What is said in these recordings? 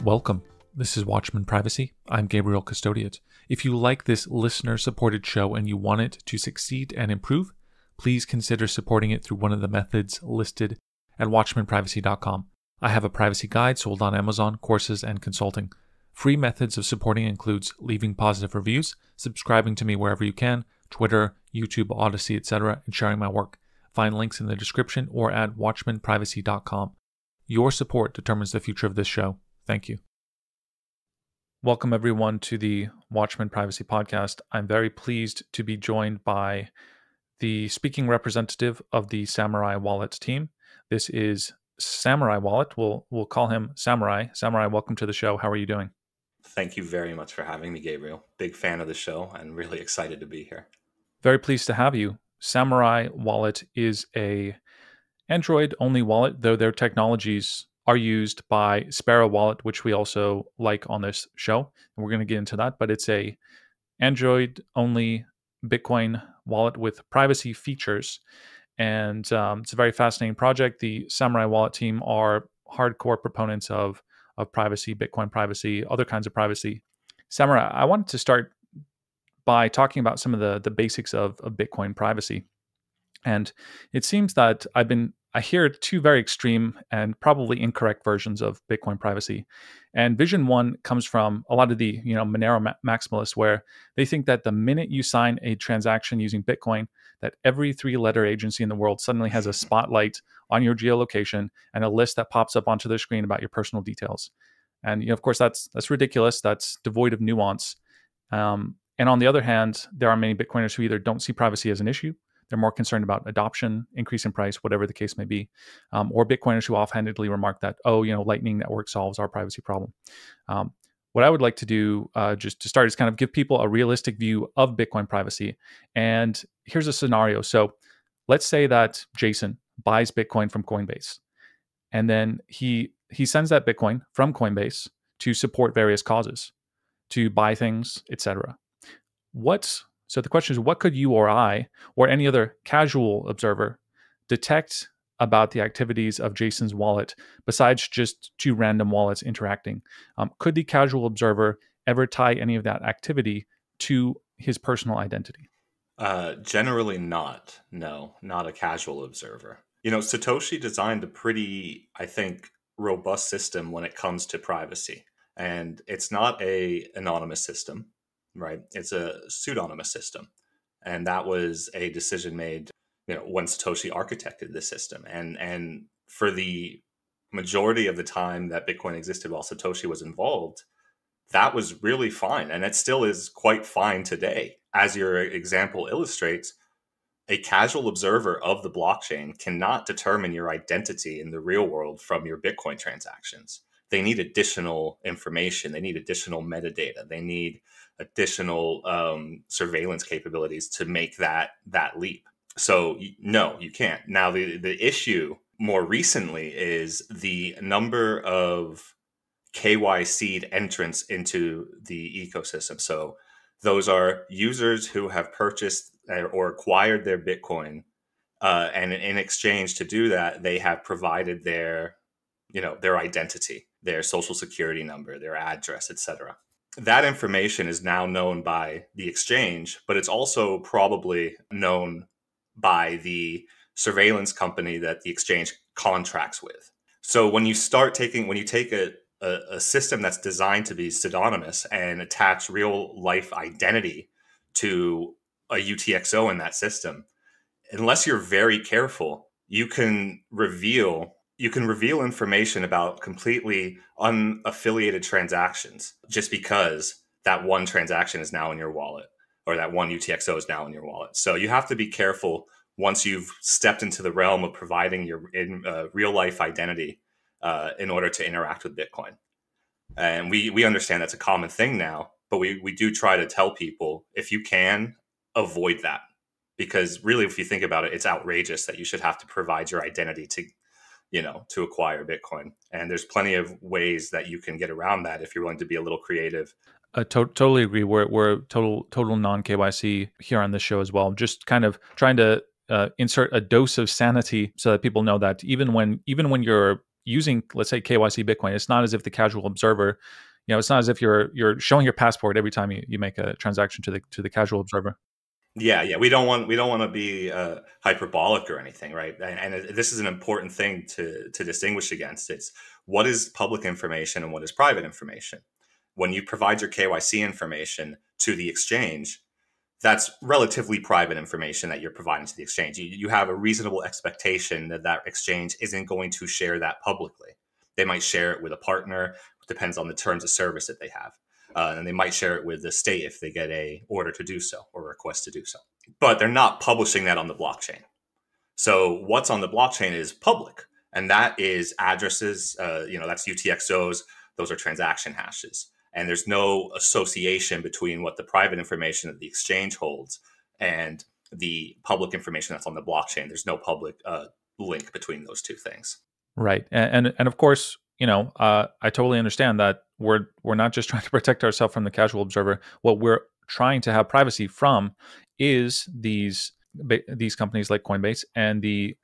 Welcome. This is Watchman Privacy. I'm Gabriel Custodiet. If you like this listener-supported show and you want it to succeed and improve, please consider supporting it through one of the methods listed at watchmanprivacy.com. I have a privacy guide sold on Amazon, courses, and consulting. Free methods of supporting includes leaving positive reviews, subscribing to me wherever you can, Twitter, YouTube, Odyssey, etc., and sharing my work. Find links in the description or at watchmanprivacy.com. Your support determines the future of this show. Thank you. Welcome everyone to the Watchman Privacy Podcast. I'm very pleased to be joined by the speaking representative of the Samourai Wallet team. This is Samourai Wallet. We'll call him Samourai. Samourai, welcome to the show. How are you doing? Thank you very much for having me, Gabriel. Big fan of the show and really excited to be here. Very pleased to have you. Samourai Wallet is a Android-only wallet, though their technologies are used by Sparrow Wallet, which we also like on this show. And we're going to get into that, but it's a Android-only Bitcoin wallet with privacy features. And it's a very fascinating project. The Samourai Wallet team are hardcore proponents of privacy, Bitcoin privacy, other kinds of privacy. Samourai, I wanted to start by talking about some of the basics of Bitcoin privacy. And it seems that I hear two very extreme and probably incorrect versions of Bitcoin privacy. And vision one comes from a lot of the Monero maximalists, where they think that the minute you sign a transaction using Bitcoin, that every three-letter agency in the world suddenly has a spotlight on your geolocation and a list that pops up onto their screen about your personal details. And of course, that's ridiculous. That's devoid of nuance. And on the other hand, there are many Bitcoiners who either don't see privacy as an issue, they're more concerned about adoption, increase in price, whatever the case may be, or Bitcoiners who offhandedly remark that, Lightning Network solves our privacy problem. What I would like to do just to start is kind of give people a realistic view of Bitcoin privacy. And here's a scenario. So let's say that Jason buys Bitcoin from Coinbase, and then he sends that Bitcoin from Coinbase to support various causes, to buy things, etc. So the question is, what could you or I or any other casual observer detect about the activities of Jason's wallet besides just two random wallets interacting? Could the casual observer ever tie any of that activity to his personal identity? Generally not. No, not a casual observer. Satoshi designed a pretty, I think, robust system when it comes to privacy. And it's not an anonymous system. Right. It's a pseudonymous system. And that was a decision made, when Satoshi architected the system. And for the majority of the time that Bitcoin existed while Satoshi was involved, that was really fine. And it still is quite fine today. As your example illustrates, a casual observer of the blockchain cannot determine your identity in the real world from your Bitcoin transactions. They need additional information. They need additional metadata. They need additional surveillance capabilities to make that leap. So no, you can't. Now, the issue more recently is the number of KYC'd entrants into the ecosystem. So those are users who have purchased or acquired their Bitcoin, and in exchange to do that, they have provided their identity, their social security number, their address, etc. That information is now known by the exchange, but it's also probably known by the surveillance company that the exchange contracts with. So when you take a system that's designed to be pseudonymous and attach real life identity to a UTXO in that system, unless you're very careful, you can reveal information about completely unaffiliated transactions just because that one transaction is now in your wallet, or that one UTXO is now in your wallet. So you have to be careful once you've stepped into the realm of providing your real life identity in order to interact with Bitcoin. And we understand that's a common thing now, but we do try to tell people, if you can, avoid that. Because really, if you think about it, it's outrageous that you should have to provide your identity to acquire Bitcoin. And there's plenty of ways that you can get around that if you're willing to be a little creative. I totally agree. We're total non-KYC here on this show as well. Just kind of trying to insert a dose of sanity so that people know that even when you're using, let's say, KYC Bitcoin, it's not as if the casual observer, it's not as if you're showing your passport every time you make a transaction to the casual observer. Yeah. We don't want to be hyperbolic or anything, right? And this is an important thing to distinguish against. It's what is public information and what is private information. When you provide your KYC information to the exchange, that's relatively private information that you're providing to the exchange. You have a reasonable expectation that that exchange isn't going to share that publicly. They might share it with a partner. It depends on the terms of service that they have. And they might share it with the state if they get a order to do so or a request to do so. But they're not publishing that on the blockchain. So what's on the blockchain is public, and that is addresses. That's UTXOs. Those are transaction hashes, and there's no association between what the private information that the exchange holds and the public information that's on the blockchain. There's no public link between those two things. Right. And of course, I totally understand that we're not just trying to protect ourselves from the casual observer. What we're trying to have privacy from is these companies like Coinbase and the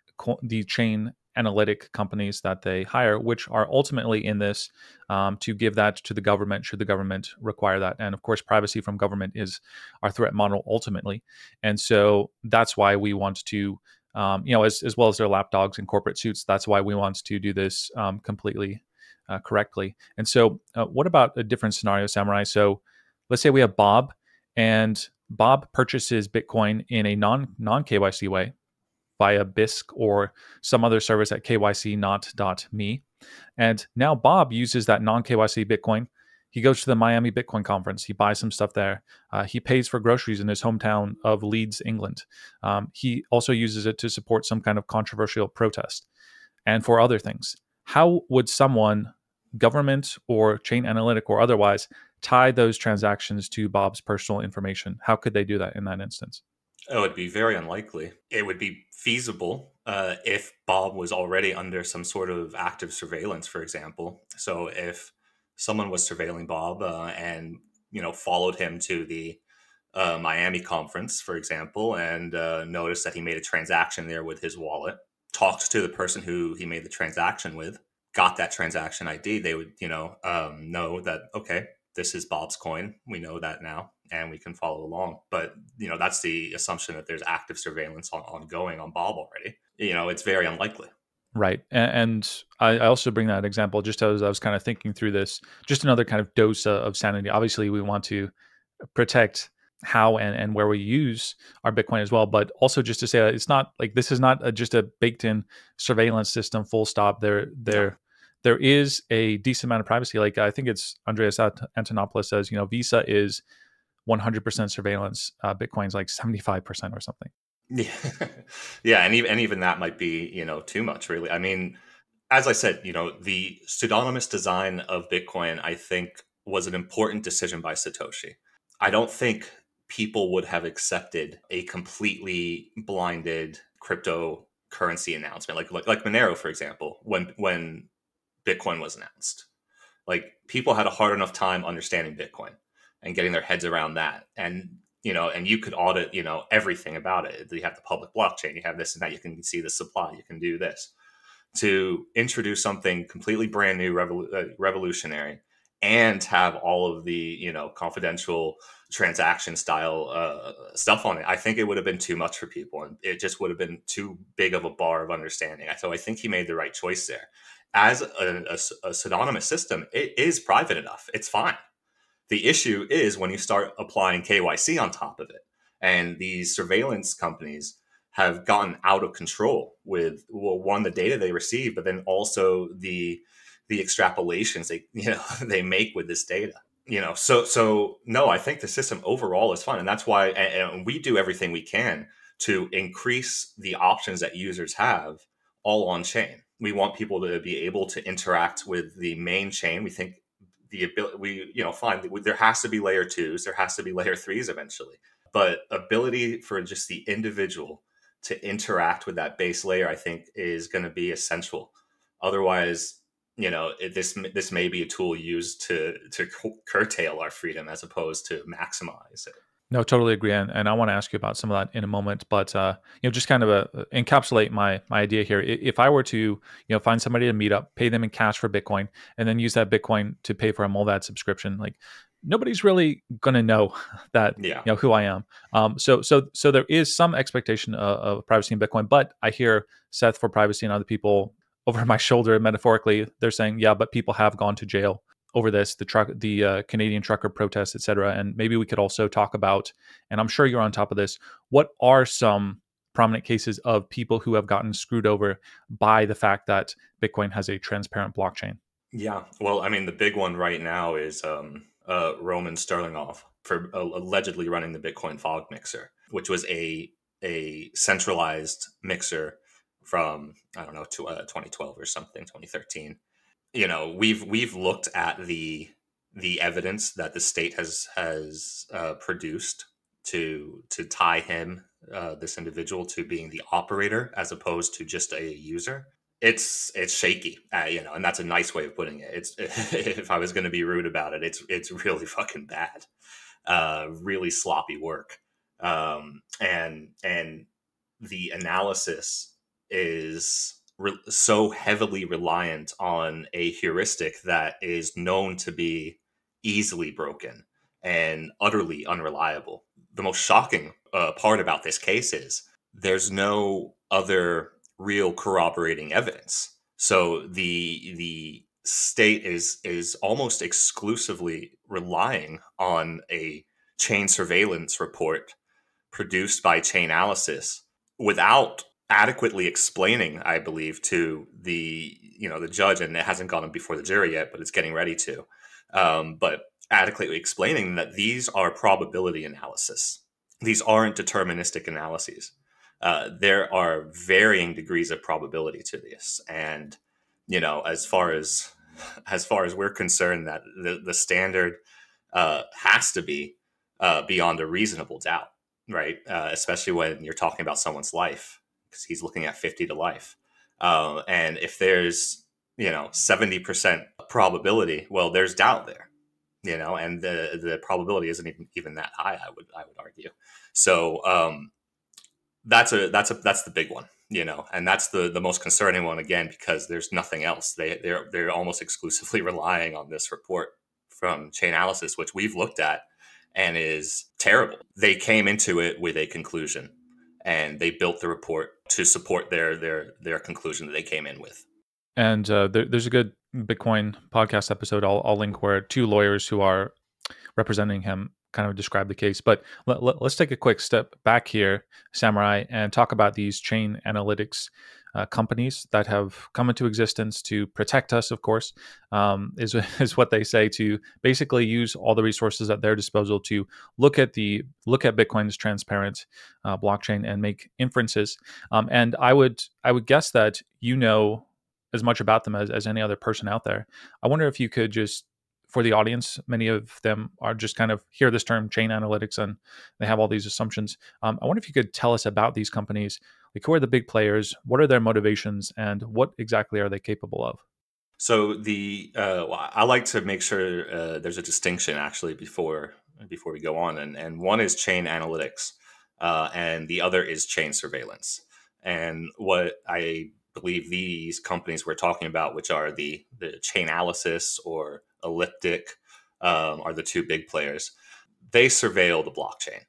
chain analytic companies that they hire, which are ultimately in this to give that to the government should the government require that. And of course, privacy from government is our threat model ultimately. And so that's why we want to, as well as their lapdogs and corporate suits, that's why we want to do this completely correctly. And so what about a different scenario, Samurai? So let's say we have Bob, and Bob purchases Bitcoin in a non KYC way via BISC or some other service at kycnot.me. And now Bob uses that non KYC Bitcoin. He goes to the Miami Bitcoin conference. He buys some stuff there. He pays for groceries in his hometown of Leeds, England. He also uses it to support some kind of controversial protest and for other things. How would someone, government or chain analytic or otherwise, tie those transactions to Bob's personal information? How could they do that in that instance? Oh, it'd be very unlikely. It would be feasible if Bob was already under some sort of active surveillance, for example. So if someone was surveilling Bob and followed him to the Miami conference, for example, and noticed that he made a transaction there with his wallet, talked to the person who he made the transaction with, got that transaction ID, they would know that, okay, this is Bob's coin. We know that now, and we can follow along. But that's the assumption that there's active surveillance ongoing on Bob already. It's very unlikely. Right. And I also bring that example just as I was kind of thinking through this, just another kind of dose of sanity. Obviously, we want to protect how and where we use our Bitcoin as well, but also just to say that it's not like this is not just a baked in surveillance system, full stop. There is a decent amount of privacy. Like I think it's Andreas Antonopoulos says, Visa is 100% surveillance. Bitcoin's like 75% or something. Yeah, yeah, and even that might be too much, really. I mean, as I said, the pseudonymous design of Bitcoin, I think, was an important decision by Satoshi. I don't think people would have accepted a completely blinded cryptocurrency announcement, like Monero, for example, when Bitcoin was announced. Like people had a hard enough time understanding Bitcoin and getting their heads around that, and you could audit everything about it. You have the public blockchain, you have this and that, you can see the supply, you can do this. To introduce something completely brand new, revolutionary, and have all of the confidential transaction style stuff on it, I think it would have been too much for people, and it just would have been too big of a bar of understanding. So I think he made the right choice there. As a pseudonymous system, it is private enough. It's fine. The issue is when you start applying KYC on top of it, and these surveillance companies have gotten out of control with, well, one, the data they receive, but then also the extrapolations they make with this data. So no, I think the system overall is fun, and that's why and we do everything we can to increase the options that users have all on chain. We want people to be able to interact with the main chain. We think the ability, fine, there has to be layer twos, there has to be layer threes eventually, but ability for just the individual to interact with that base layer, I think, is going to be essential. Otherwise, this may be a tool used to curtail our freedom as opposed to maximize it. No, totally agree, and I want to ask you about some of that in a moment. But just kind of encapsulate my idea here. If I were to find somebody to meet up, pay them in cash for Bitcoin, and then use that Bitcoin to pay for a Molvad subscription, like nobody's really going to know that Yeah. who I am. So there is some expectation of privacy in Bitcoin, but I hear Seth for privacy and other people over my shoulder, metaphorically, they're saying, yeah, but people have gone to jail over this, the Canadian trucker protests, et cetera. And maybe we could also talk about, and I'm sure you're on top of this, what are some prominent cases of people who have gotten screwed over by the fact that Bitcoin has a transparent blockchain? Yeah. Well, I mean, the big one right now is Roman Sterlingov for allegedly running the Bitcoin fog mixer, which was a centralized mixer from, I don't know, to 2012 or something, 2013. We've looked at the evidence that the state has produced to tie him, this individual, to being the operator as opposed to just a user. It's shaky, and that's a nice way of putting it. It's if I was going to be rude about it, it's really fucking bad, really sloppy work, and the analysis is so heavily reliant on a heuristic that is known to be easily broken and utterly unreliable. The most shocking part about this case is there's no other real corroborating evidence. So the state is almost exclusively relying on a chain surveillance report produced by Chainalysis without adequately explaining, I believe, to the judge, and it hasn't gone before the jury yet, but it's getting ready to. But adequately explaining that these are probability analysis. These aren't deterministic analyses. There are varying degrees of probability to this, and as far as we're concerned, that the standard has to be beyond a reasonable doubt, right? Especially when you're talking about someone's life, because he's looking at 50 to life. And if there's 70% probability, well, there's doubt there, and the probability isn't even that high. I would argue. So that's the big one, and that's the most concerning one, again, because there's nothing else. They're almost exclusively relying on this report from Chainalysis, which we've looked at and is terrible. They came into it with a conclusion, and they built the report to support their conclusion that they came in with. And there's a good Bitcoin podcast episode I'll link where two lawyers who are representing him kind of describe the case. But let's take a quick step back here, Samourai, and talk about these chain analytics companies that have come into existence to protect us, of course, is what they say, to basically use all the resources at their disposal to look at Bitcoin's transparent blockchain and make inferences. And I would guess that as much about them as any other person out there. I wonder if you could just, for the audience, many of them are just kind of hear this term chain analytics and they have all these assumptions. I wonder if you could tell us about these companies, like who are the big players, what are their motivations, and what exactly are they capable of? So I like to make sure there's a distinction, actually, before we go on, and one is chain analytics, and the other is chain surveillance. And what I believe these companies we're talking about, which are the Chainalysis or Elliptic, are the two big players. They surveil the blockchain.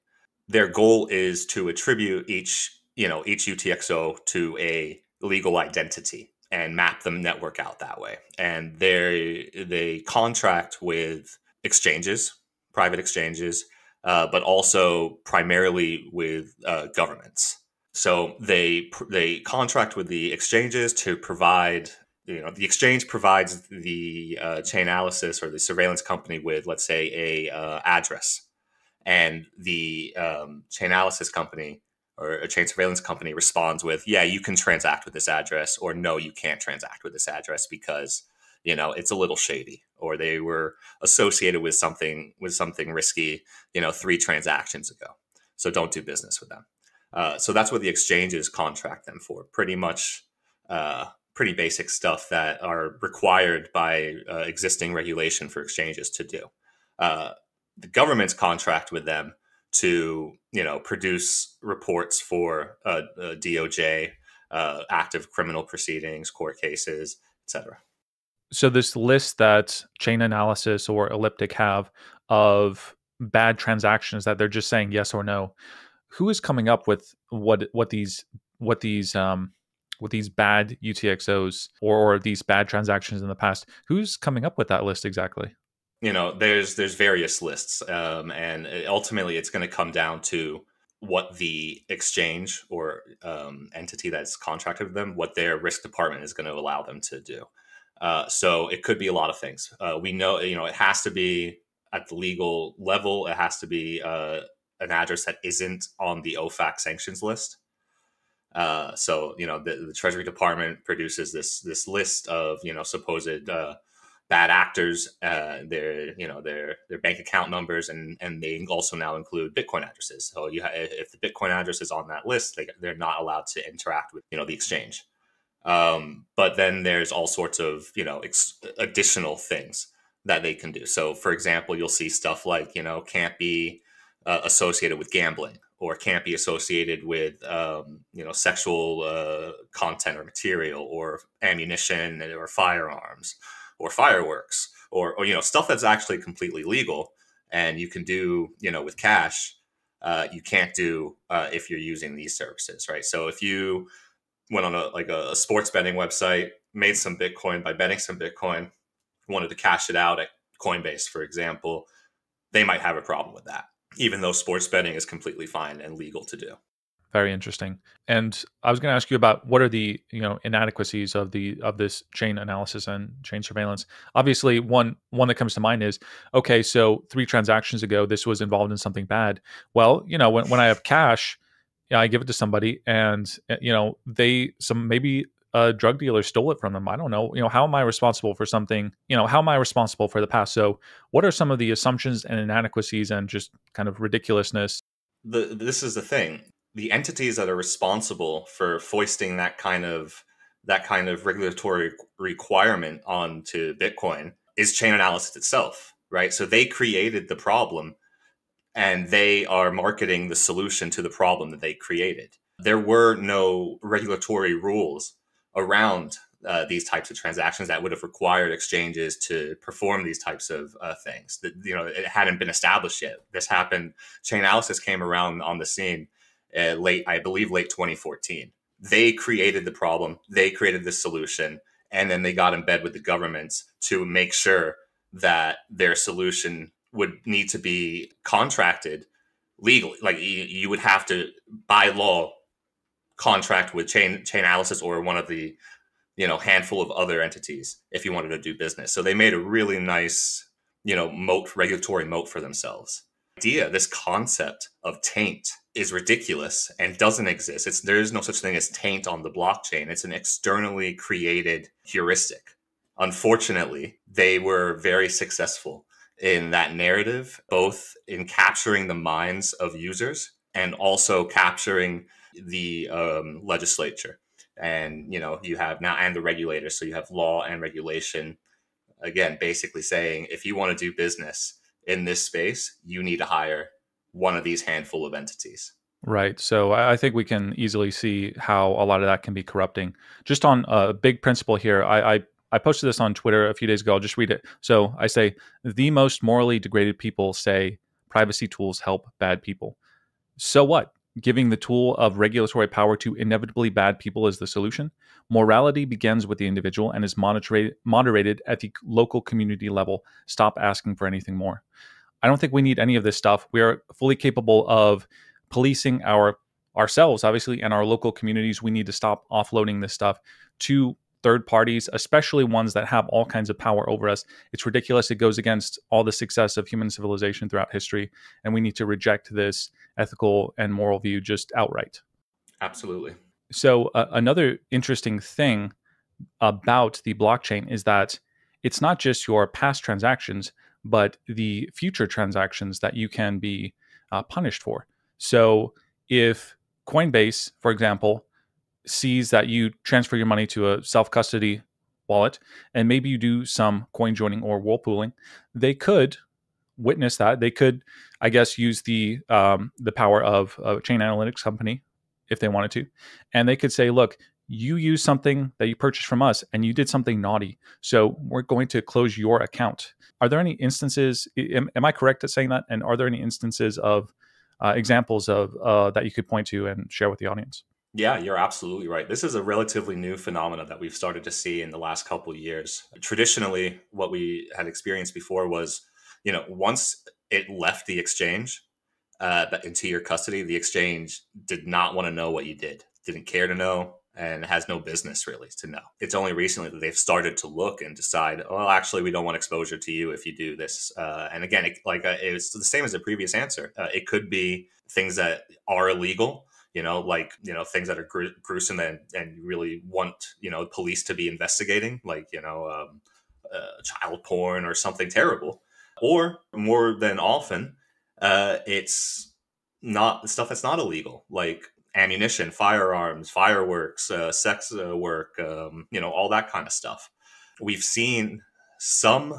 Their goal is to attribute each UTXO to a legal identity and map the network out that way. And they contract with exchanges, private exchanges, but also primarily with governments. So they contract with the exchanges to provide. The exchange provides the Chainalysis or the surveillance company with, let's say, a address, and the Chainalysis company or a chain surveillance company responds with, yeah, you can transact with this address, or no, you can't transact with this address because it's a little shady, or they were associated with something risky 3 transactions ago, so don't do business with them. So that's what the exchanges contract them for. Pretty much pretty basic stuff that are required by existing regulation for exchanges to do. The government's contract with them to, produce reports for DOJ, active criminal proceedings, court cases, etc. So this list that Chain Analysis or Elliptic have of bad transactions that they're just saying yes or no, who is coming up with what these with these bad UTXOs or these bad transactions in the past? Who's coming up with that list exactly? There's various lists, and ultimately it's going to come down to what the exchange or entity that's contracted with them, what their risk department is going to allow them to do. So it could be a lot of things. We know, it has to be at the legal level. It has to be an address that isn't on the OFAC sanctions list. So the Treasury Department produces this list of supposed bad actors, their bank account numbers, and they also now include Bitcoin addresses. So if the Bitcoin address is on that list, they're not allowed to interact with the exchange. But then there's all sorts of additional things that they can do. So for example, you'll see stuff like can't be associated with gambling, or can't be associated with sexual content or material, or ammunition, or firearms, or fireworks, or stuff that's actually completely legal and you can do with cash. You can't do if you're using these services, right? So if you went on a sports betting website, made some Bitcoin by betting some Bitcoin, wanted to cash it out at Coinbase, for example, they might have a problem with that, even though sports betting is completely fine and legal to do. Very interesting. And I was going to ask you about what are the inadequacies of this chain analysis and chain surveillance. Obviously, one that comes to mind is, okay, so 3 transactions ago, this was involved in something bad. Well, when I have cash, I give it to somebody, and maybe a drug dealer stole it from them. I don't know. How am I responsible for something? How am I responsible for the past? So, what are some of the assumptions and inadequacies and just kind of ridiculousness? This is the thing. The entities that are responsible for foisting that kind of regulatory requirement onto Bitcoin is Chain Analysis itself, right? So they created the problem, and they are marketing the solution to the problem that they created. There were no regulatory rules around these types of transactions that would have required exchanges to perform these types of things. That it hadn't been established yet. This happened. Chain Analysis came around on the scene late 2014. They created the problem. They created the solution, and then they got in bed with the governments to make sure that their solution would need to be contracted legally. Like you would have to, by law, contract with Chain Analysis or one of the handful of other entities if you wanted to do business. So they made a really nice regulatory moat for themselves. This concept of taint is ridiculous and doesn't exist. There is no such thing as taint on the blockchain. It's an externally created heuristic. Unfortunately, they were very successful in that narrative, both in capturing the minds of users and also capturing the legislature. And you have now, and the regulators. So you have law and regulation, again, basically saying if you want to do business in this space, you need to hire one of these handful of entities. Right. So I think we can easily see how a lot of that can be corrupting. Just on a big principle here, I posted this on Twitter a few days ago. I'll just read it. So I say, the most morally degraded people say privacy tools help bad people. So what? Giving the tool of regulatory power to inevitably bad people is the solution? Morality begins with the individual and is moderated at the local community level. Stop asking for anything more. I don't think we need any of this stuff. We are fully capable of policing ourselves, obviously, and our local communities. We need to stop offloading this stuff to third parties, especially ones that have all kinds of power over us. It's ridiculous. It goes against all the success of human civilization throughout history, and we need to reject this ethical and moral view just outright. Absolutely. So another interesting thing about the blockchain is that it's not just your past transactions, but the future transactions that you can be punished for. So if Coinbase, for example, sees that you transfer your money to a self-custody wallet, and maybe you do some coin joining or whirlpooling, they could witness that, they could, I guess, use the power of a chain analytics company if they wanted to, and they could say, look, you used something that you purchased from us and you did something naughty, so we're going to close your account. Are there any instances, am I correct at saying that, and are there any instances of examples of that you could point to and share with the audience? Yeah, you're absolutely right. This is a relatively new phenomenon that we've started to see in the last couple of years. Traditionally, what we had experienced before was, once it left the exchange into your custody, the exchange did not want to know what you did, didn't care to know, and has no business really to know. It's only recently that they've started to look and decide, well, actually, we don't want exposure to you if you do this. And again, it's the same as the previous answer. It could be things that are illegal, things that are gruesome and you really want, police to be investigating, child porn or something terrible. Or more than often, it's not stuff that's not illegal, like ammunition, firearms, fireworks, sex work, all that kind of stuff. We've seen some,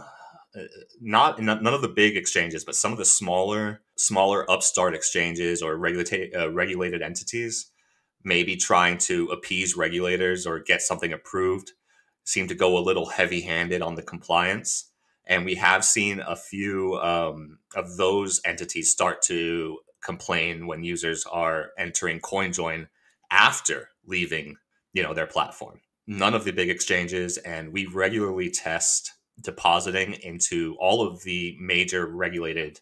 none of the big exchanges, but some of the smaller upstart exchanges or regulated entities, maybe trying to appease regulators or get something approved, seem to go a little heavy-handed on the compliance. And we have seen a few of those entities start to complain when users are entering CoinJoin after leaving, their platform. None of the big exchanges, and we regularly test depositing into all of the major regulated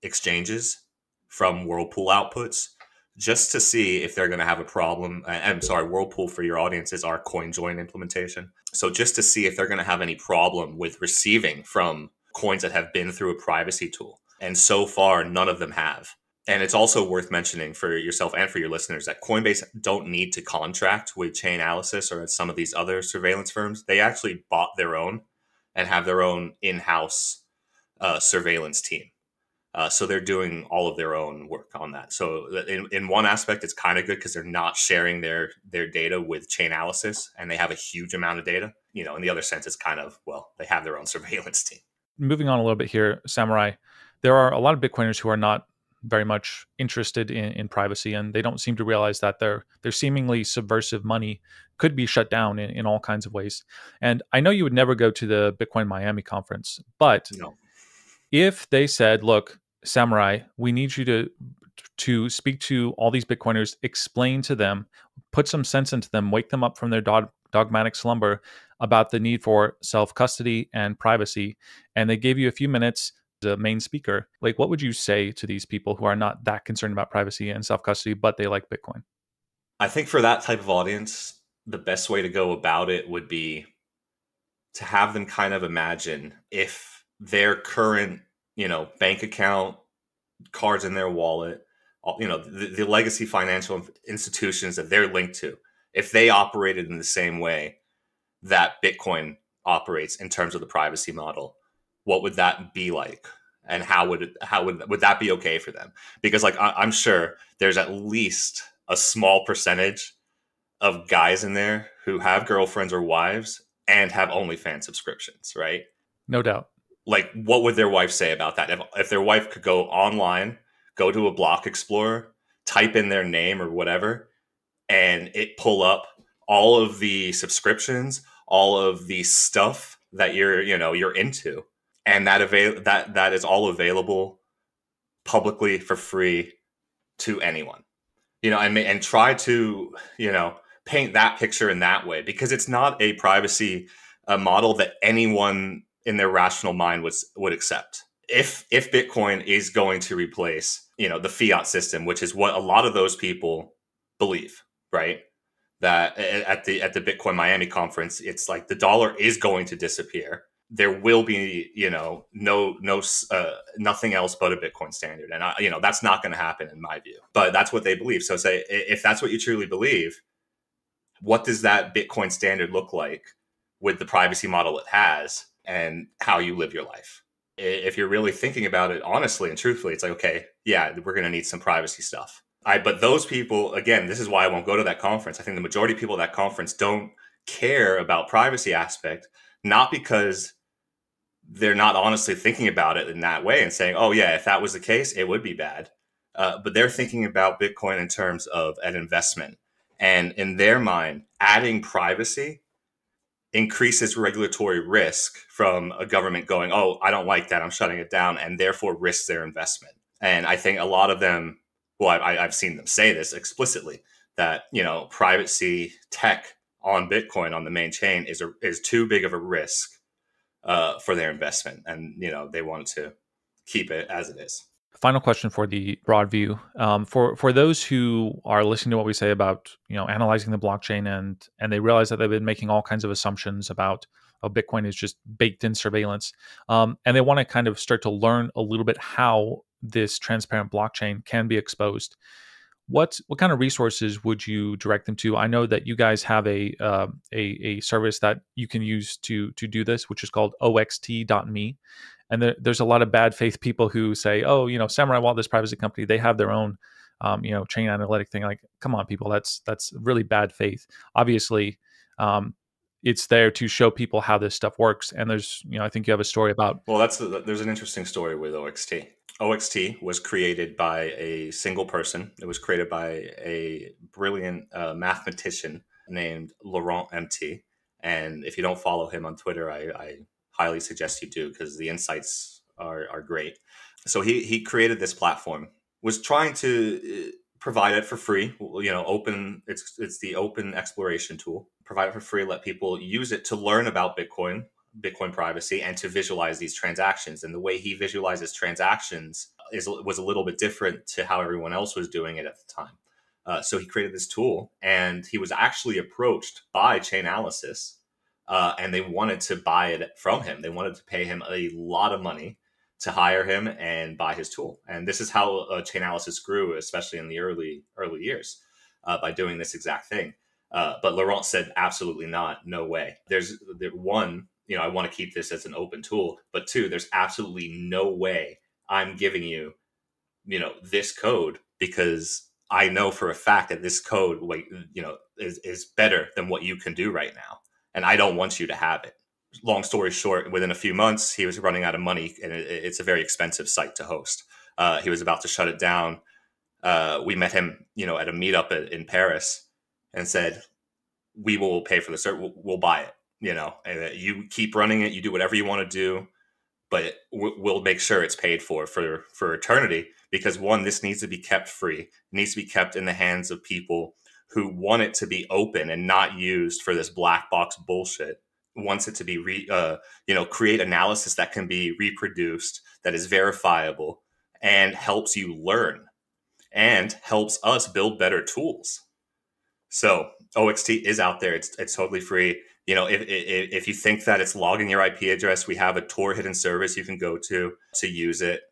exchanges from Whirlpool outputs just to see if they're going to have a problem. I'm sorry, Whirlpool, for your audience, is our CoinJoin implementation. So just to see if they're going to have any problem with receiving from coins that have been through a privacy tool. And so far, none of them have. And it's also worth mentioning for yourself and for your listeners that Coinbase don't need to contract with Chainalysis or some of these other surveillance firms. They actually bought their own and have their own in-house surveillance team. So they're doing all of their own work on that. So in one aspect, it's kind of good because they're not sharing their data with Chainalysis, and they have a huge amount of data. In the other sense, it's kind of, well, they have their own surveillance team. Moving on a little bit here, Samurai, there are a lot of Bitcoiners who are not very much interested in privacy, and they don't seem to realize that their seemingly subversive money could be shut down in all kinds of ways. And I know you would never go to the Bitcoin Miami conference, but No. If they said, look, Samurai, we need you to speak to all these Bitcoiners, explain to them, put some sense into them, wake them up from their dogmatic slumber about the need for self-custody and privacy, and they gave you a few minutes, the main speaker, like, what would you say to these people who are not that concerned about privacy and self-custody, but they like Bitcoin? I think for that type of audience, the best way to go about it would be to have them kind of imagine if their current, bank account, cards in their wallet, the legacy financial institutions that they're linked to, if they operated in the same way that Bitcoin operates in terms of the privacy model, what would that be like? And how would that be okay for them? Because I'm sure there's at least a small percentage of guys in there who have girlfriends or wives and have OnlyFans subscriptions, right? No doubt. Like, what would their wife say about that? If their wife could go online, go to a block explorer, type in their name or whatever, and it pull up all of the subscriptions, all of the stuff that you're into, and that is all available publicly for free to anyone, and try to paint that picture in that way, because it's not a privacy model that anyone in their rational mind would accept. If Bitcoin is going to replace, the fiat system, which is what a lot of those people believe, right? That at the Bitcoin Miami conference, it's like the dollar is going to disappear. There will be, nothing else but a Bitcoin standard, and that's not going to happen in my view. But that's what they believe. So say, if that's what you truly believe, what does that Bitcoin standard look like with the privacy model it has, and how you live your life? If you're really thinking about it honestly and truthfully, it's like, okay, yeah, we're going to need some privacy stuff. But those people, again, this is why I won't go to that conference. I think the majority of people at that conference don't care about privacy aspect, not because they're not honestly thinking about it in that way and saying, oh, yeah, if that was the case, it would be bad. But they're thinking about Bitcoin in terms of an investment. And in their mind, adding privacy increases regulatory risk from a government going, oh, I don't like that, I'm shutting it down, and therefore risks their investment. And I think a lot of them, well, I've seen them say this explicitly, that, privacy tech on Bitcoin on the main chain is too big of a risk for their investment, and they want to keep it as it is. Final question for the broad view. For those who are listening to what we say about analyzing the blockchain, and they realize that they've been making all kinds of assumptions about how Bitcoin is just baked in surveillance, and they want to kind of start to learn a little bit how this transparent blockchain can be exposed. What kind of resources would you direct them to? I know that you guys have a service that you can use to do this, which is called oxt.me. And there's a lot of bad faith people who say, oh, Samourai Wallet, this privacy company, they have their own, chain analytic thing. Like, come on, people, that's really bad faith. Obviously, it's there to show people how this stuff works. And there's, I think you have a story about. Well, there's an interesting story with OXT. OXT was created by a single person. It was created by a brilliant mathematician named Laurent MT. And if you don't follow him on Twitter, I highly suggest you do, because the insights are great. So he created this platform, was trying to provide it for free, open. It's the open exploration tool. Provide it for free, let people use it to learn about Bitcoin privacy, and to visualize these transactions. And the way he visualizes transactions was a little bit different to how everyone else was doing it at the time. So he created this tool, and he was actually approached by Chainalysis, and they wanted to buy it from him. They wanted to pay him a lot of money to hire him and buy his tool. And this is how Chainalysis grew, especially in the early years, by doing this exact thing. But Laurent said, absolutely not, no way. One, I want to keep this as an open tool, but two, there's absolutely no way I'm giving you, this code, because I know for a fact that this code, is better than what you can do right now. And I don't want you to have it. Long story short, within a few months, he was running out of money, and it's a very expensive site to host. He was about to shut it down. We met him, at a meetup in Paris, and said, we will pay for this. We'll buy it. And you keep running it. You do whatever you want to do, but we'll make sure it's paid for eternity. Because one, this needs to be kept free. It needs to be kept in the hands of people who want it to be open and not used for this black box bullshit. Wants it to be, create analysis that can be reproduced, that is verifiable, and helps you learn, and helps us build better tools. So OXT is out there. It's totally free. If you think that it's logging your IP address, we have a Tor hidden service you can go to use it.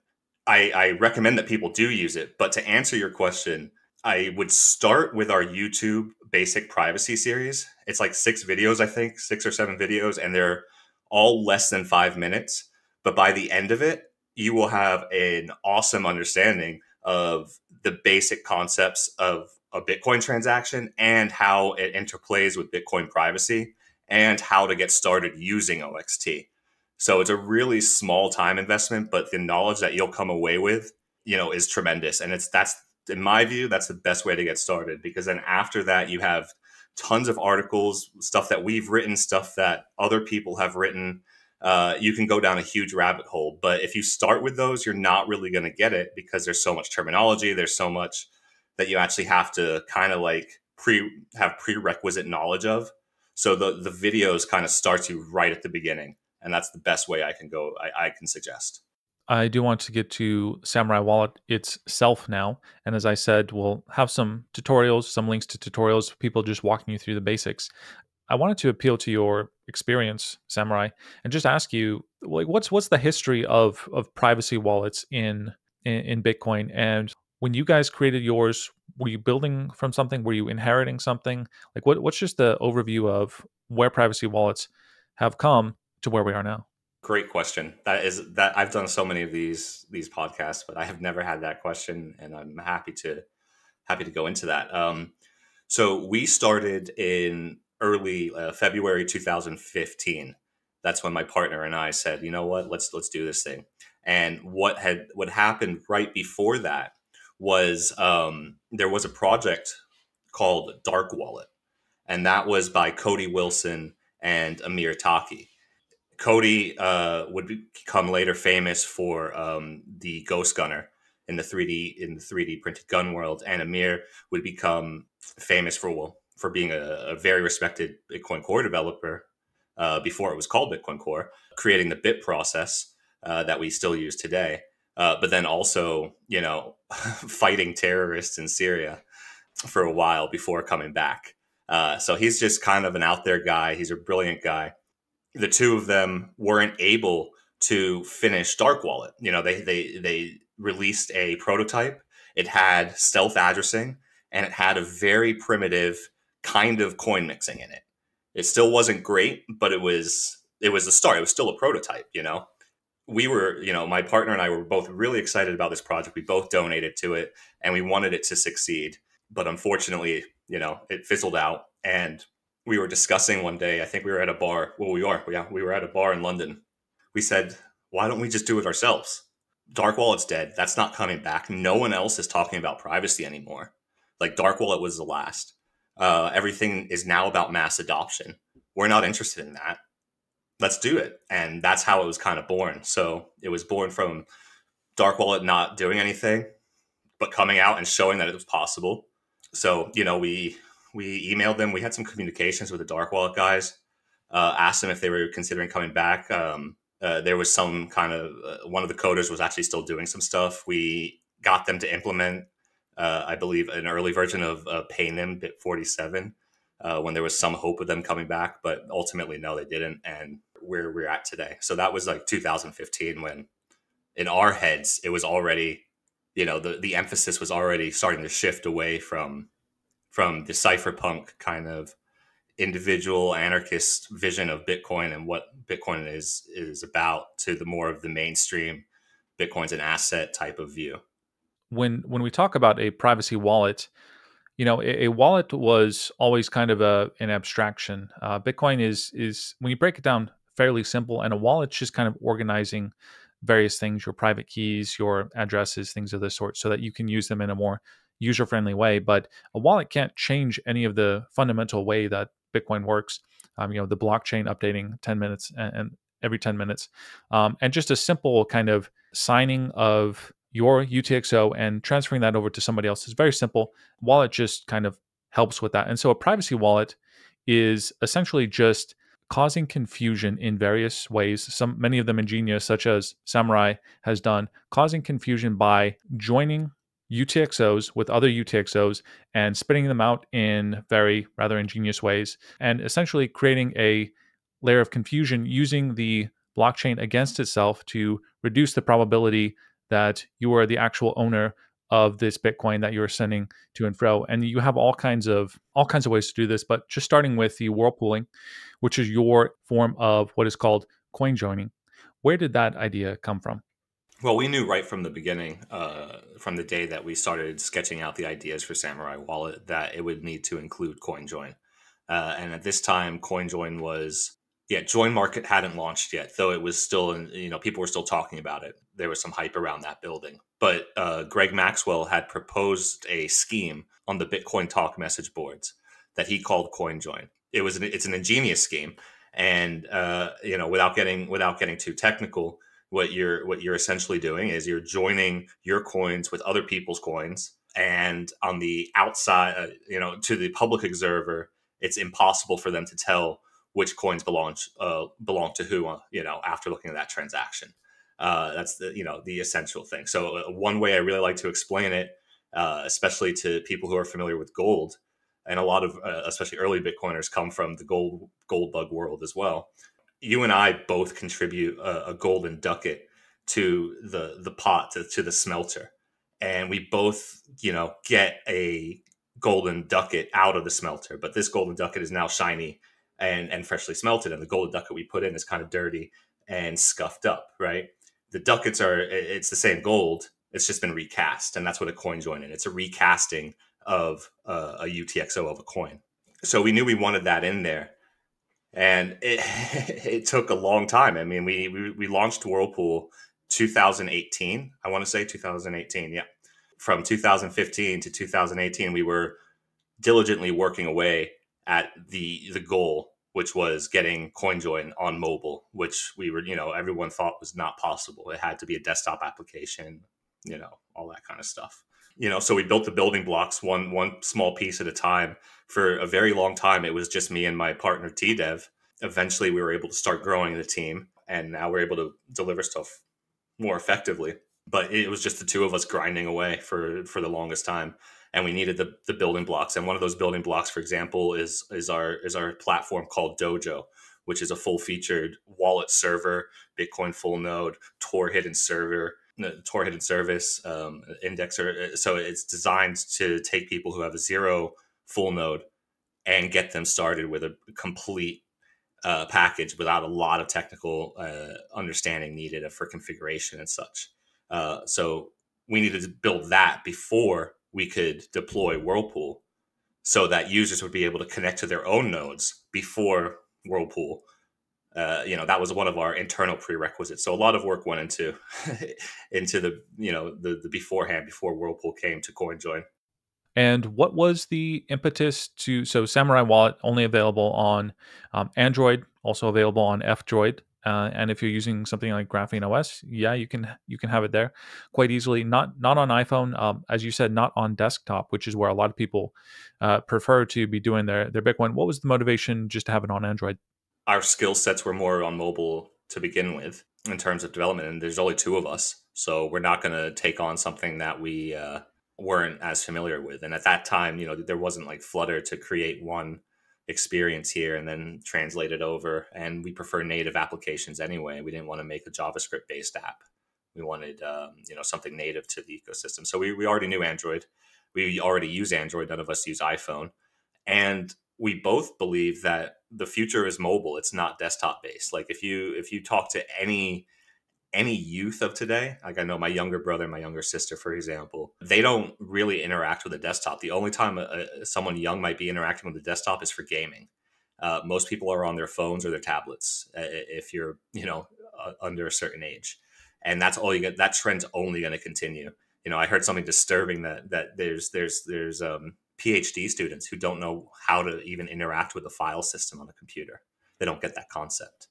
I recommend that people do use it. But to answer your question, I would start with our YouTube basic privacy series. It's like 6 videos, I think, 6 or 7 videos, and they're all less than 5 minutes. But by the end of it, you will have an awesome understanding of the basic concepts of a Bitcoin transaction, and how it interplays with Bitcoin privacy, and how to get started using OXT. So it's a really small time investment, but the knowledge that you'll come away with, is tremendous. And that's, in my view, that's the best way to get started, because then after that, you have tons of articles, stuff that we've written, stuff that other people have written. You can go down a huge rabbit hole. But if you start with those, you're not really going to get it, because there's so much terminology. There's so much that you actually have to kind of like have prerequisite knowledge of. So the videos kind of starts you right at the beginning. And that's the best way I can suggest. I do want to get to Samourai Wallet itself now. And as I said, we'll have some tutorials, some links to tutorials, people just walking you through the basics. I wanted to appeal to your experience, Samourai, and just ask you, like, what's the history of privacy wallets in Bitcoin? And when you guys created yours, were you building from something? Were you inheriting something? Like, what's just the overview of where privacy wallets have come to where we are now? Great question. That I've done so many of these podcasts, but I have never had that question, and I'm happy to go into that. So we started in early February 2015. that's when my partner and I said, you know what, let's do this thing. And what happened right before that was there was a project called Dark Wallet, and that was by Cody Wilson and Amir Taki. Cody would become later famous for the Ghost Gunner in the 3D printed gun world, and Amir would become famous for being a very respected Bitcoin Core developer before it was called Bitcoin Core, creating the bit process that we still use today. But then also, fighting terrorists in Syria for a while before coming back. So he's just kind of an out there guy. He's a brilliant guy. The two of them weren't able to finish Dark Wallet. They released a prototype. It had stealth addressing, and it had a very primitive kind of coin mixing in it. It still wasn't great, but it was a start. It was still a prototype. We were, my partner and I were both really excited about this project. We both donated to it, and we wanted it to succeed. But unfortunately, it fizzled out. And we were discussing one day, I think we were at a bar. Well, we were at a bar in London. We said, why don't we just do it ourselves? Dark Wallet's dead. That's not coming back. No one else is talking about privacy anymore. Like, Dark Wallet was the last. Everything is now about mass adoption. We're not interested in that. Let's do it. And that's how it was kind of born. So it was born from Dark Wallet not doing anything, but coming out and showing that it was possible. So, we emailed them. We had some communications with the Dark Wallet guys, asked them if they were considering coming back. There was some kind of, one of the coders was actually still doing some stuff. We got them to implement, I believe, an early version of Paynim Bit 47 when there was some hope of them coming back. But ultimately, no, they didn't. And where we're at today. So that was like 2015 when in our heads, it was already, the emphasis was already starting to shift away from the cypherpunk kind of individual anarchist vision of Bitcoin and what Bitcoin is about to the more of the mainstream Bitcoin's an asset type of view. When we talk about a privacy wallet, a wallet was always kind of an abstraction. Bitcoin is when you break it down, fairly simple, and a wallet's just kind of organizing various things, your private keys, your addresses, things of this sort, so that you can use them in a more user-friendly way. But a wallet can't change any of the fundamental way that Bitcoin works. The blockchain updating 10 minutes and every 10 minutes, and just a simple kind of signing of your UTXO and transferring that over to somebody else is very simple. Wallet just kind of helps with that. And so a privacy wallet is essentially just causing confusion in various ways, many of them ingenious, such as Samourai has done, causing confusion by joining UTXOs with other UTXOs and spitting them out in very rather ingenious ways, and essentially creating a layer of confusion using the blockchain against itself to reduce the probability that you are the actual owner of this Bitcoin that you're sending to and fro. And you have all kinds of ways to do this, but just starting with the whirlpooling, which is your form of what is called coin joining. Where did that idea come from? Well, we knew right from the beginning, from the day that we started sketching out the ideas for Samourai Wallet, that it would need to include CoinJoin. And at this time, CoinJoin was, Join Market hadn't launched yet, though it was still, people were still talking about it. There was some hype around that building. But Greg Maxwell had proposed a scheme on the Bitcoin Talk message boards that he called CoinJoin. It's an ingenious scheme, and without getting too technical, what you're essentially doing is you're joining your coins with other people's coins, and on the outside, to the public observer, it's impossible for them to tell which coins belong to who, after looking at that transaction. That's the essential thing. So one way I really like to explain it, especially to people who are familiar with gold, and a lot of especially early Bitcoiners come from the gold bug world as well. You and I both contribute a golden ducat to the pot, to the smelter, and we both get a golden ducat out of the smelter. But this golden ducat is now shiny and freshly smelted, and the golden ducat we put in is kind of dirty and scuffed up, right? The ducats it's the same gold, it's just been recast, and that's what a coin join is. It's a recasting of a UTXO of a coin. So we knew we wanted that in there. And it it took a long time. I mean, we launched Whirlpool 2018. I want to say 2018. Yeah, from 2015 to 2018, we were diligently working away at the goal, which was getting CoinJoin on mobile, which we were, everyone thought was not possible. It had to be a desktop application, all that kind of stuff. So we built the building blocks one small piece at a time. For a very long time, it was just me and my partner T-Dev. Eventually, we were able to start growing the team, and now we're able to deliver stuff more effectively. But it was just the two of us grinding away for the longest time, and we needed the building blocks. And one of those building blocks, for example, is our platform called Dojo, which is a full featured wallet server, Bitcoin full node, Tor hidden server, Tor hidden service, indexer. So it's designed to take people who have a zero full node and get them started with a complete package without a lot of technical understanding needed for configuration and such. So we needed to build that before we could deploy Whirlpool, so that users would be able to connect to their own nodes before Whirlpool. That was one of our internal prerequisites. So a lot of work went into into the beforehand, before Whirlpool came to CoinJoin. And what was the impetus to, so Samourai Wallet only available on Android, also available on F-Droid. And if you're using something like Graphene OS, yeah, you can have it there quite easily. Not on iPhone, as you said, not on desktop, which is where a lot of people prefer to be doing their Bitcoin. What was the motivation just to have it on Android? Our skill sets were more on mobile to begin with in terms of development, and there's only two of us, so we're not going to take on something that we weren't as familiar with. And at that time, there wasn't like Flutter to create one experience here and then translate it over. And we prefer native applications anyway. We didn't want to make a JavaScript based app. We wanted something native to the ecosystem. So we already knew Android. We already use Android. None of us use iPhone. And we both believe that the future is mobile. It's not desktop based. Like if you talk to any youth of today, like I know my younger brother and my younger sister, for example, they don't really interact with a desktop. The only time someone young might be interacting with the desktop is for gaming. Most people are on their phones or their tablets if you're, under a certain age. And that's all you get. That trend's only going to continue. I heard something disturbing that there's PhD students who don't know how to even interact with a file system on a computer. They don't get that concept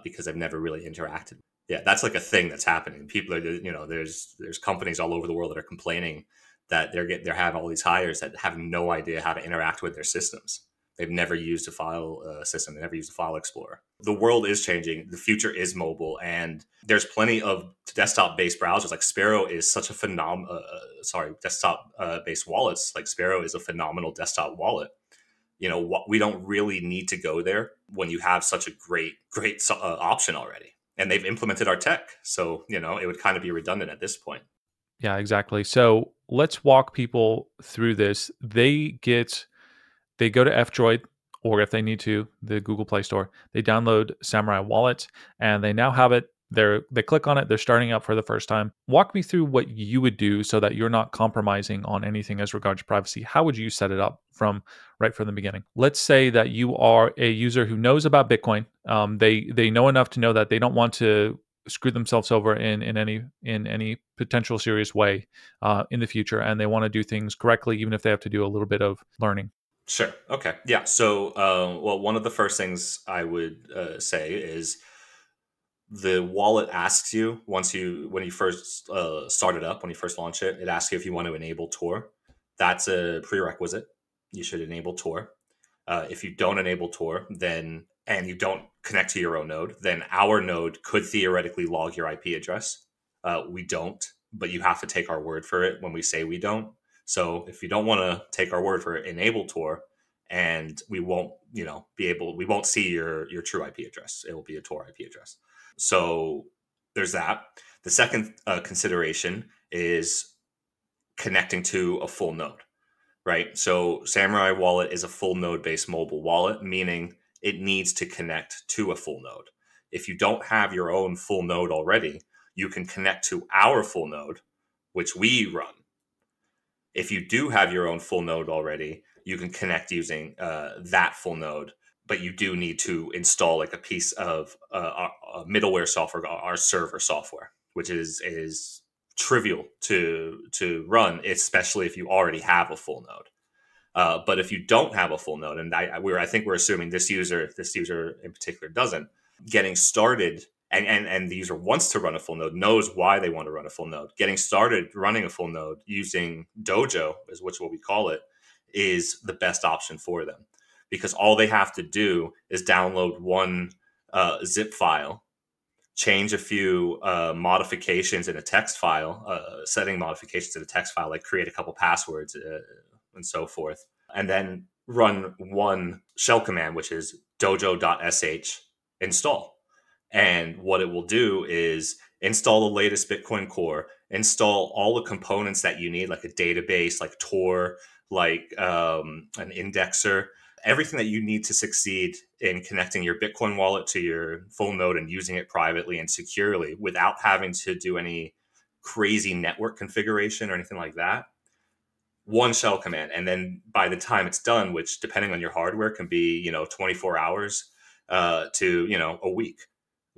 because they've never really interacted. Yeah, that's like a thing that's happening. People are, there's companies all over the world that are complaining that they're having all these hires that have no idea how to interact with their systems. They've never used a file system. They never used a file explorer. The world is changing. The future is mobile, and there's plenty of desktop-based browsers. Like Sparrow is such a desktop-based wallets. Like Sparrow is a phenomenal desktop wallet. We don't really need to go there when you have such a great option already. And they've implemented our tech. So, it would kind of be redundant at this point. Yeah, exactly. So let's walk people through this. They go to F-Droid, or if they need to, the Google Play Store. They download Samourai Wallet, and they now have it. They click on it. They're starting up for the first time. Walk me through what you would do so that you're not compromising on anything as regards privacy. How would you set it up right from the beginning? Let's say that you are a user who knows about Bitcoin. They know enough to know that they don't want to screw themselves over in any potential serious way in the future, and they want to do things correctly, even if they have to do a little bit of learning. Sure. Okay. Yeah. So, one of the first things I would say is the wallet asks you when you first start it up, when you first launch it, it asks you if you want to enable Tor. That's a prerequisite. You should enable Tor. If you don't enable Tor, and you don't connect to your own node, then our node could theoretically log your IP address. We don't, but you have to take our word for it when we say we don't. So if you don't want to take our word for it, enable Tor, and we won't see your true IP address. It will be a Tor IP address. So there's that. The second consideration is connecting to a full node, right? So Samourai Wallet is a full node-based mobile wallet, meaning it needs to connect to a full node. If you don't have your own full node already, you can connect to our full node, which we run. If you do have your own full node already, you can connect using that full node but you do need to install like a piece of middleware software, our server software, which is trivial to run, especially if you already have a full node. But if you don't have a full node, and I think we're assuming this user in particular doesn't, getting started, and the user wants to run a full node, knows why they want to run a full node. Getting started running a full node using Dojo, is what we call it, is the best option for them, because all they have to do is download one zip file, change a few modifications in a text file, setting modifications in a text file, like create a couple passwords and so forth, and then run one shell command, which is dojo.sh install. And what it will do is install the latest Bitcoin core, install all the components that you need, like a database, like Tor, like an indexer, everything that you need to succeed in connecting your Bitcoin wallet to your full node and using it privately and securely without having to do any crazy network configuration or anything like that. One shell command. And then by the time it's done, which depending on your hardware can be, 24 hours to, a week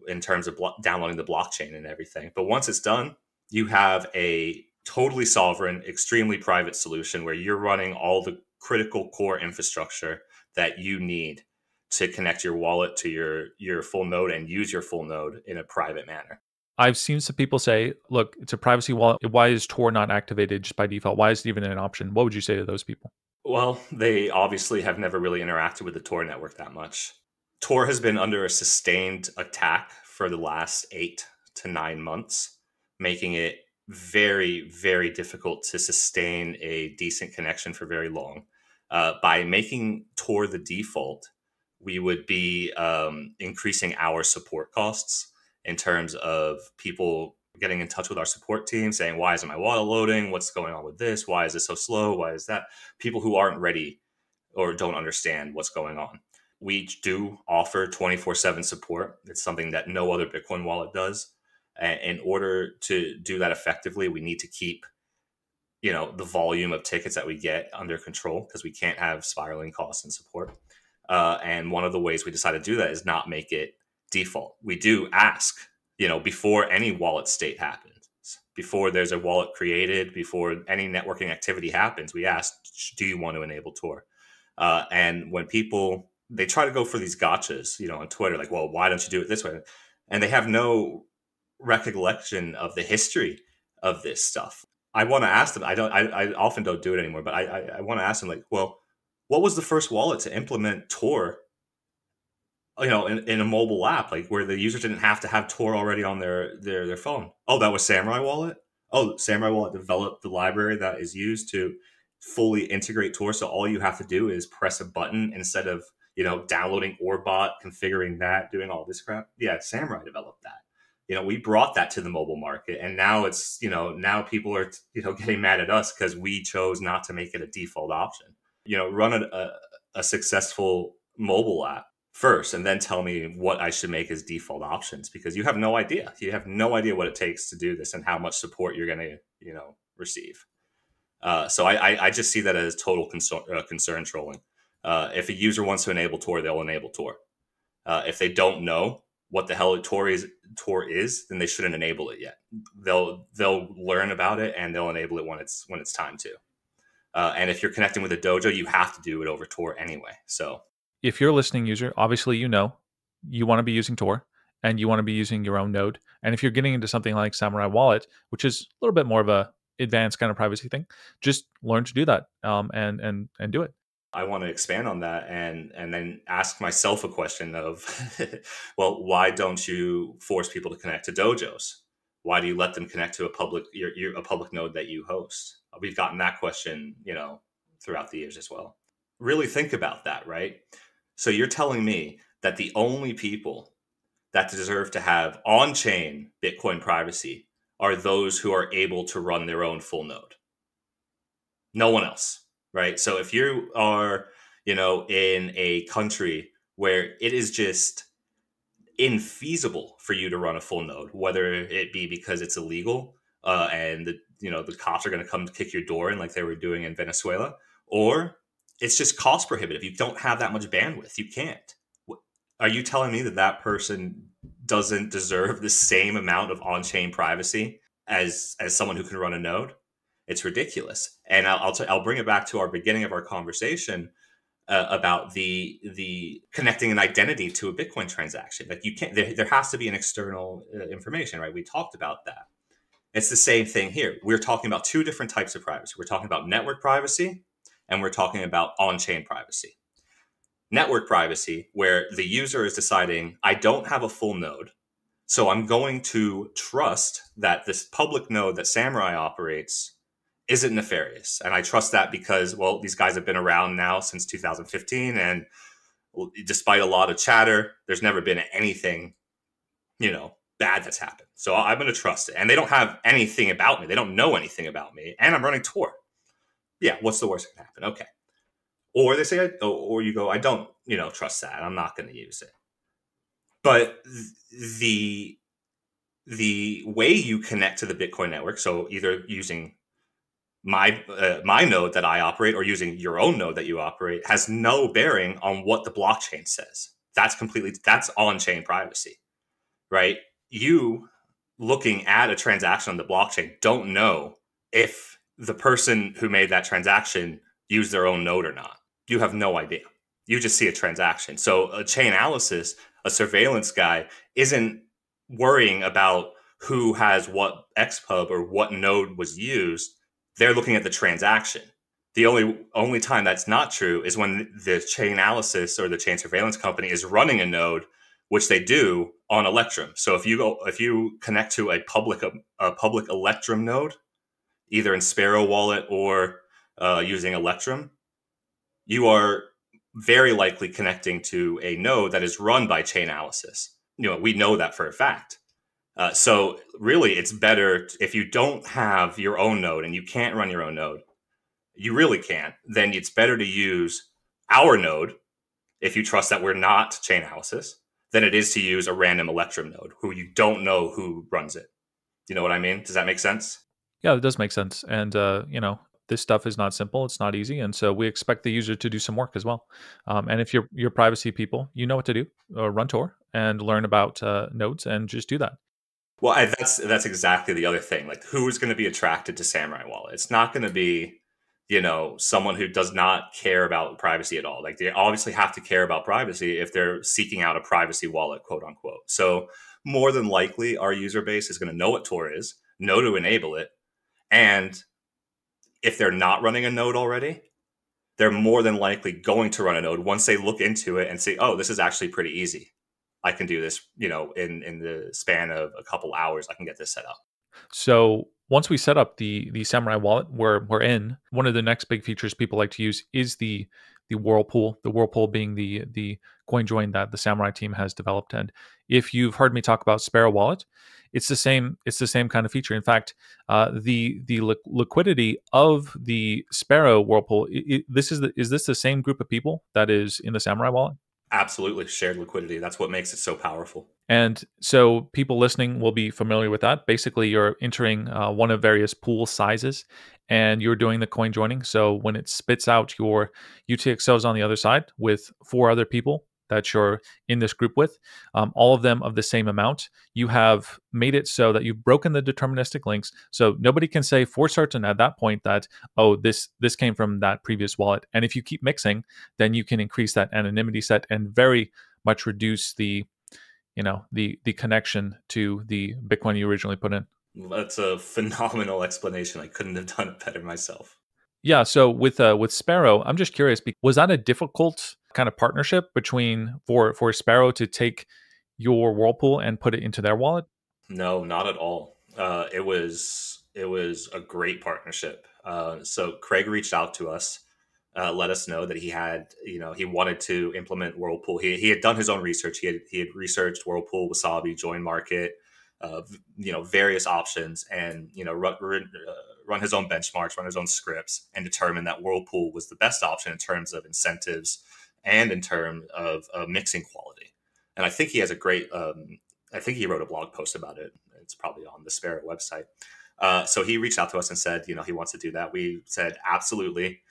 in terms of downloading the blockchain and everything. But once it's done, you have a totally sovereign, extremely private solution where you're running all the critical core infrastructure that you need to connect your wallet to your full node and use your full node in a private manner. I've seen some people say, look, it's a privacy wallet. Why is Tor not activated just by default? Why is it even an option? What would you say to those people? Well, they obviously have never really interacted with the Tor network that much. Tor has been under a sustained attack for the last 8 to 9 months, making it very, very difficult to sustain a decent connection for very long. By making Tor the default, we would be increasing our support costs in terms of people getting in touch with our support team saying, why isn't my wallet loading? What's going on with this? Why is this so slow? Why is that? People who aren't ready or don't understand what's going on. We do offer 24/7 support. It's something that no other Bitcoin wallet does. And in order to do that effectively, we need to keep, the volume of tickets that we get under control, because we can't have spiraling costs and support. And one of the ways we decided to do that is not make it default. We do ask, before any wallet state happens, before there's a wallet created, before any networking activity happens, we ask, do you want to enable Tor? And when people, they try to go for these gotchas, on Twitter, like, well, why don't you do it this way? And they have no recollection of the history of this stuff. I want to ask them, I often don't do it anymore, but I want to ask them, like, well, what was the first wallet to implement Tor, in a mobile app, like where the users didn't have to have Tor already on their phone? Oh, that was Samourai Wallet. Oh, Samourai Wallet developed the library that is used to fully integrate Tor. So all you have to do is press a button instead of, downloading Orbot, configuring that, doing all this crap. Yeah, Samourai developed that. We brought that to the mobile market, and now it's, now people are, getting mad at us because we chose not to make it a default option. Run a successful mobile app first, and then tell me what I should make as default options, because you have no idea. You have no idea what it takes to do this and how much support you're going to, receive. So I just see that as total concern trolling. If a user wants to enable Tor, they'll enable Tor. If they don't know what the hell Tor is, then they shouldn't enable it yet. They'll learn about it and they'll enable it when it's time to. And if you're connecting with a dojo, you have to do it over Tor anyway. So if you're a listening user, obviously you want to be using Tor and you want to be using your own node. And if you're getting into something like Samourai Wallet, which is a little bit more of a advanced kind of privacy thing, just learn to do that and do it. I want to expand on that and then ask myself a question of, well, why don't you force people to connect to dojos? Why do you let them connect to a public node that you host? We've gotten that question, throughout the years as well. Really think about that, right? So you're telling me that the only people that deserve to have on-chain Bitcoin privacy are those who are able to run their own full node. No one else. Right. So if you are, in a country where it is just infeasible for you to run a full node, whether it be because it's illegal and the cops are going to come kick your door in like they were doing in Venezuela, or it's just cost prohibitive. You don't have that much bandwidth. You can't. Are you telling me that that person doesn't deserve the same amount of on-chain privacy as someone who can run a node? It's ridiculous. And I'll bring it back to our beginning of our conversation about the connecting an identity to a Bitcoin transaction. Like you can't. There has to be an external information, right? We talked about that. It's the same thing here. We're talking about two different types of privacy. We're talking about network privacy, and we're talking about on-chain privacy. Network privacy, where the user is deciding, I don't have a full node, so I'm going to trust that this public node that Samourai operates isn't nefarious. And I trust that because, well, these guys have been around now since 2015, and despite a lot of chatter, there's never been anything, bad that's happened. So I'm going to trust it. And they don't have anything about me. They don't know anything about me. And I'm running Tor. Yeah, what's the worst that can happen? Okay. Or they say, or you go, I don't, trust that. I'm not going to use it. But the way you connect to the Bitcoin network, so either using my node that I operate or using your own node that you operate, has no bearing on what the blockchain says. That's on-chain privacy, right? You looking at a transaction on the blockchain don't know if the person who made that transaction used their own node or not. You have no idea. You just see a transaction. So a chain analysis, a surveillance guy, isn't worrying about who has what XPub or what node was used. They're looking at the transaction. The only time that's not true is when the chain analysis or the chain surveillance company is running a node, which they do on Electrum. So if you connect to a public Electrum node, either in Sparrow Wallet or using Electrum, you are very likely connecting to a node that is run by chain analysis. We know that for a fact. So really, it's better if you don't have your own node and you can't run your own node. You really can't. Then it's better to use our node if you trust that we're not chain analysis than it is to use a random Electrum node who you don't know who runs it. You know what I mean? Does that make sense? Yeah, it does make sense. And, this stuff is not simple. It's not easy. And so we expect the user to do some work as well. And if you're privacy people, you know what to do. Run Tor and learn about nodes and just do that. Well, that's exactly the other thing. Like, who is going to be attracted to Samourai Wallet? It's not going to be, someone who does not care about privacy at all. Like, they obviously have to care about privacy if they're seeking out a privacy wallet, quote unquote. So more than likely, our user base is going to know what Tor is, know to enable it, and if they're not running a node already, they're more than likely going to run a node once they look into it and say, oh, this is actually pretty easy. I can do this, in the span of a couple hours, I can get this set up. So once we set up the Samourai Wallet, we're in. One of the next big features people like to use is the Whirlpool. The Whirlpool being the coin join that the Samourai team has developed. And if you've heard me talk about Sparrow Wallet, it's the same. It's the same kind of feature. In fact, the liquidity of the Sparrow Whirlpool. Is this the same group of people that is in the Samourai Wallet? Absolutely. Shared liquidity. That's what makes it so powerful. And so people listening will be familiar with that. Basically, you're entering one of various pool sizes and you're doing the coin joining. So when it spits out your UTXOs on the other side with 4 other people that you're in this group with, all of them of the same amount, you have made it so that you've broken the deterministic links. So nobody can say for certain at that point that, oh, this came from that previous wallet. And if you keep mixing, then you can increase that anonymity set and very much reduce the connection to the Bitcoin you originally put in. That's a phenomenal explanation. I couldn't have done it better myself. Yeah. So with Sparrow, I'm just curious, was that a difficult kind of partnership for Sparrow to take your Whirlpool and put it into their wallet? No, not at all. It was a great partnership. So Craig reached out to us, let us know that he wanted to implement Whirlpool. He had done his own research. He had researched Whirlpool, Wasabi, Join Market, various options, and run his own benchmarks, run his own scripts, and determine that Whirlpool was the best option in terms of incentives and in terms of mixing quality. And I think he has a great. I think he wrote a blog post about it. It's probably on the Sparrow website. So he reached out to us and said, he wants to do that. We said, absolutely.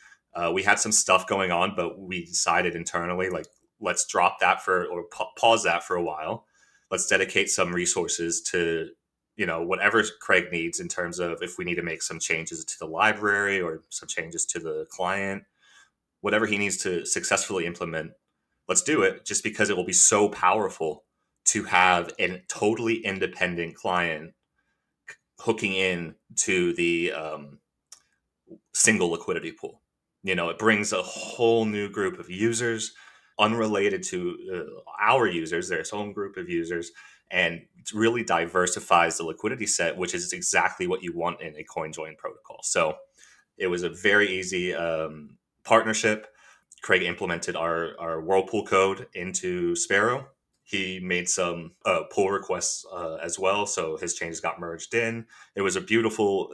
We had some stuff going on, but we decided internally, like, let's drop that or pause that for a while. Let's dedicate some resources to, whatever Craig needs in terms of if we need to make some changes to the library or some changes to the client, whatever he needs to successfully implement, let's do it, just because it will be so powerful to have a totally independent client hooking in to the single liquidity pool. It brings a whole new group of users unrelated to our users, their own group of users, and it really diversifies the liquidity set, which is exactly what you want in a CoinJoin protocol. So it was a very easy partnership. Craig implemented our Whirlpool code into Sparrow. He made some pull requests as well, so his changes got merged in. It was a beautiful,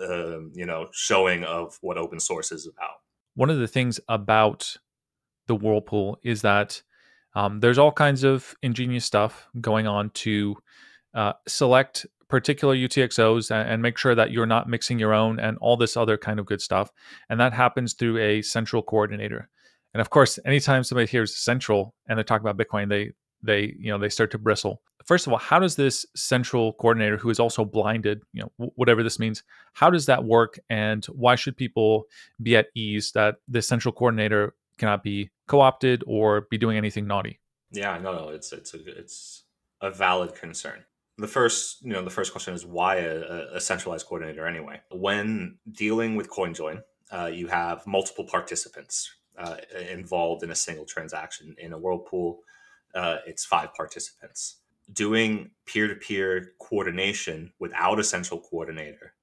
showing of what open source is about. One of the things about the Whirlpool is that there's all kinds of ingenious stuff going on to select particular UTXOs and make sure that you're not mixing your own and all this other kind of good stuff. And that happens through a central coordinator. And of course, anytime somebody hears central and they talk about Bitcoin, they start to bristle. First of all, how does this central coordinator, who is also blinded, whatever this means, how does that work, and why should people be at ease that this central coordinator cannot be co-opted or be doing anything naughty? Yeah, no, it's a valid concern. The first question is why a centralized coordinator anyway? When dealing with CoinJoin, you have multiple participants involved in a single transaction. In a Whirlpool, it's 5 participants. Doing peer-to-peer coordination without a central coordinator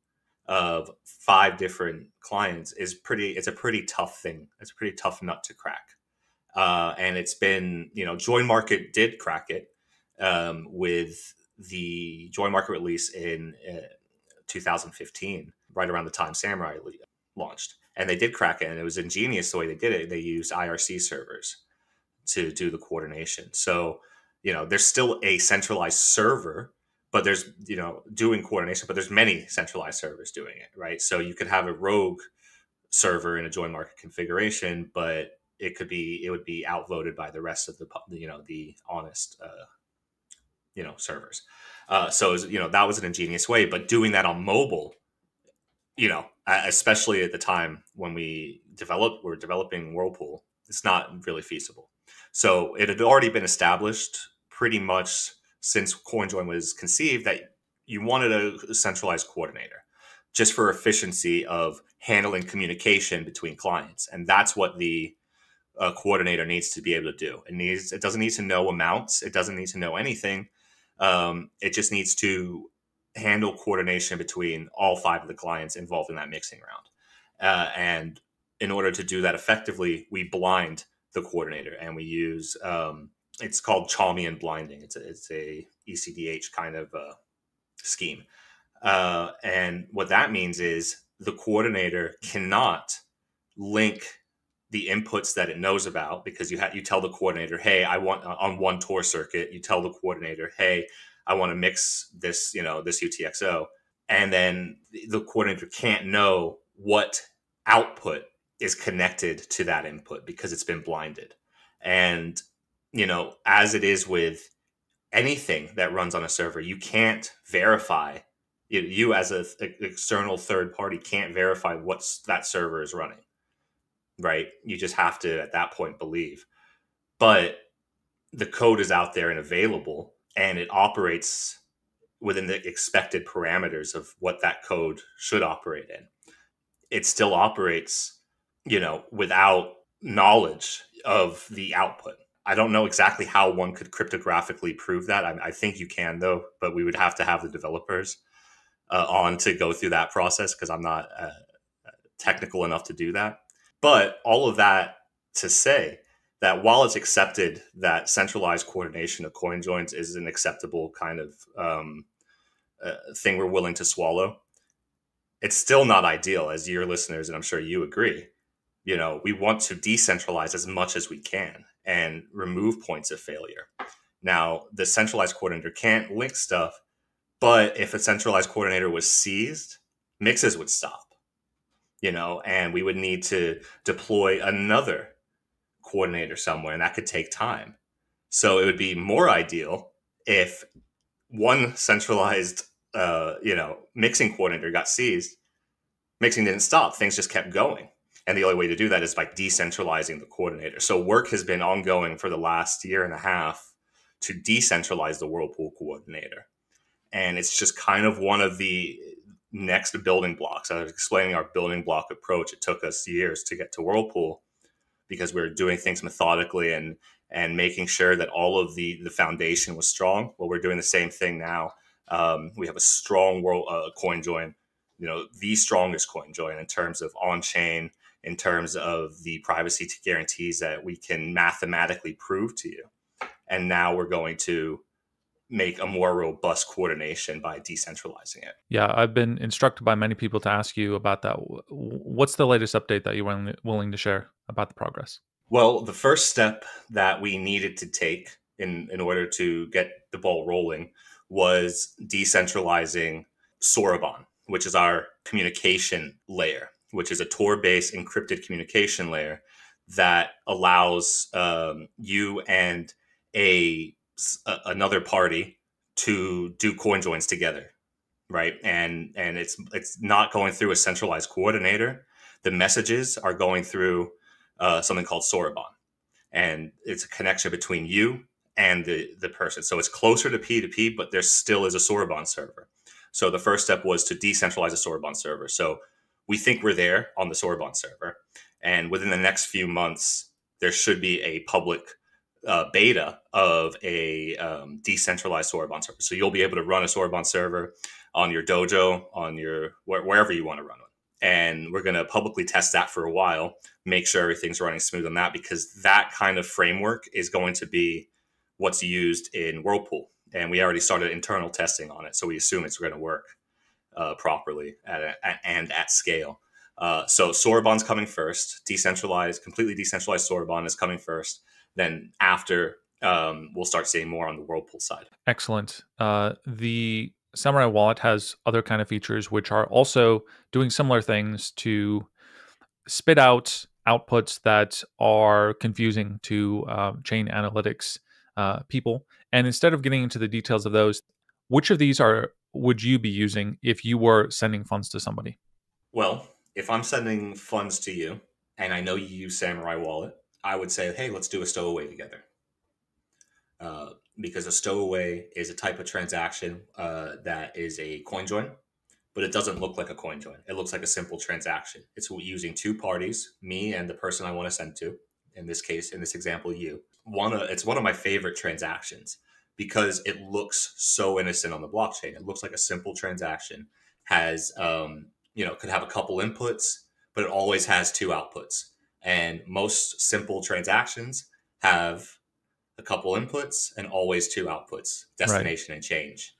of 5 different clients it's a pretty tough thing. It's a pretty tough nut to crack. And it's been, Join Market did crack it with the Join Market release in 2015, right around the time Samourai launched. And they did crack it, and it was ingenious the way they did it. They used IRC servers to do the coordination. So, there's still a centralized server, but there's, doing coordination, but there's many centralized servers doing it, right? So you could have a rogue server in a Join Market configuration, but it would be outvoted by the rest of the honest, servers. So, that was an ingenious way, but doing that on mobile, especially at the time when we're developing Whirlpool, it's not really feasible. So it had already been established pretty much since CoinJoin was conceived that you wanted a centralized coordinator just for efficiency of handling communication between clients. And that's what the coordinator needs to be able to do. It doesn't need to know amounts. It doesn't need to know anything. It just needs to handle coordination between all 5 of the clients involved in that mixing round. And in order to do that effectively, we blind the coordinator, and we use it's called Chalmian blinding. It's a ECDH kind of scheme. And what that means is the coordinator cannot link the inputs that it knows about, because you tell the coordinator, hey, I want on one Tor circuit, you tell the coordinator, hey, I want to mix this, this UTXO. And then the coordinator can't know what output is connected to that input because it's been blinded. And, as it is with anything that runs on a server, you can't verify. You as an external third party can't verify what that server is running. Right? You just have to, at that point, believe. But the code is out there and available, and it operates within the expected parameters of what that code should operate in. It still operates, without knowledge of the output. I don't know exactly how one could cryptographically prove that. I think you can, though, but we would have to have the developers on to go through that process, because I'm not technical enough to do that. But all of that to say that while it's accepted that centralized coordination of coin joins is an acceptable kind of thing we're willing to swallow, it's still not ideal, as your listeners, and I'm sure you agree. We want to decentralize as much as we can and remove points of failure. Now, the centralized coordinator can't link stuff, but if a centralized coordinator was seized, mixes would stop. And we would need to deploy another coordinator somewhere, and that could take time. So it would be more ideal if one centralized, mixing coordinator got seized. Mixing didn't stop; things just kept going. And the only way to do that is by decentralizing the coordinator. So work has been ongoing for the last year and a half to decentralize the Whirlpool coordinator. And it's just kind of one of the next building blocks. I was explaining our building block approach. It took us years to get to Whirlpool because we were doing things methodically and making sure that all of the foundation was strong. Well, we're doing the same thing now. We have a strong coin join, the strongest coin join in terms of on-chain, in terms of the privacy guarantees that we can mathematically prove to you. And now we're going to make a more robust coordination by decentralizing it. Yeah, I've been instructed by many people to ask you about that. What's the latest update that you're willing to share about the progress? Well, the first step that we needed to take in order to get the ball rolling was decentralizing Soroban, which is our communication layer, which is a Tor-based encrypted communication layer that allows you and another party to do coin joins together, right? And it's not going through a centralized coordinator. The messages are going through something called Soroban, and it's a connection between you and the person. So it's closer to P2P, but there still is a Soroban server. So the first step was to decentralize a Soroban server. So we think we're there on the Soroban server, and within the next few months, there should be a public beta of a decentralized Soroban server. So you'll be able to run a Soroban server on your dojo, on your wherever you want to run it. And we're going to publicly test that for a while, make sure everything's running smooth on that, because that kind of framework is going to be what's used in Whirlpool. And we already started internal testing on it, so we assume it's going to work properly and at scale. So Soroban's coming first. Completely decentralized Soroban is coming first. Then after, we'll start seeing more on the Whirlpool side. Excellent. The Samourai Wallet has other kind of features which are also doing similar things to spit out outputs that are confusing to chain analytics people. And instead of getting into the details of those, which of these would you be using if you were sending funds to somebody? Well, if I'm sending funds to you and I know you use Samourai Wallet, I would say, hey, let's do a stowaway together. Because a stowaway is a type of transaction that is a coin join, but it doesn't look like a coin join. It looks like a simple transaction. It's using two parties, me and the person I want to send to. In this case, in this example, you. It's one of my favorite transactions because it looks so innocent on the blockchain. It looks like a simple transaction. Has could have a couple inputs, but it always has two outputs. And most simple transactions have a couple inputs and always two outputs, destination and change.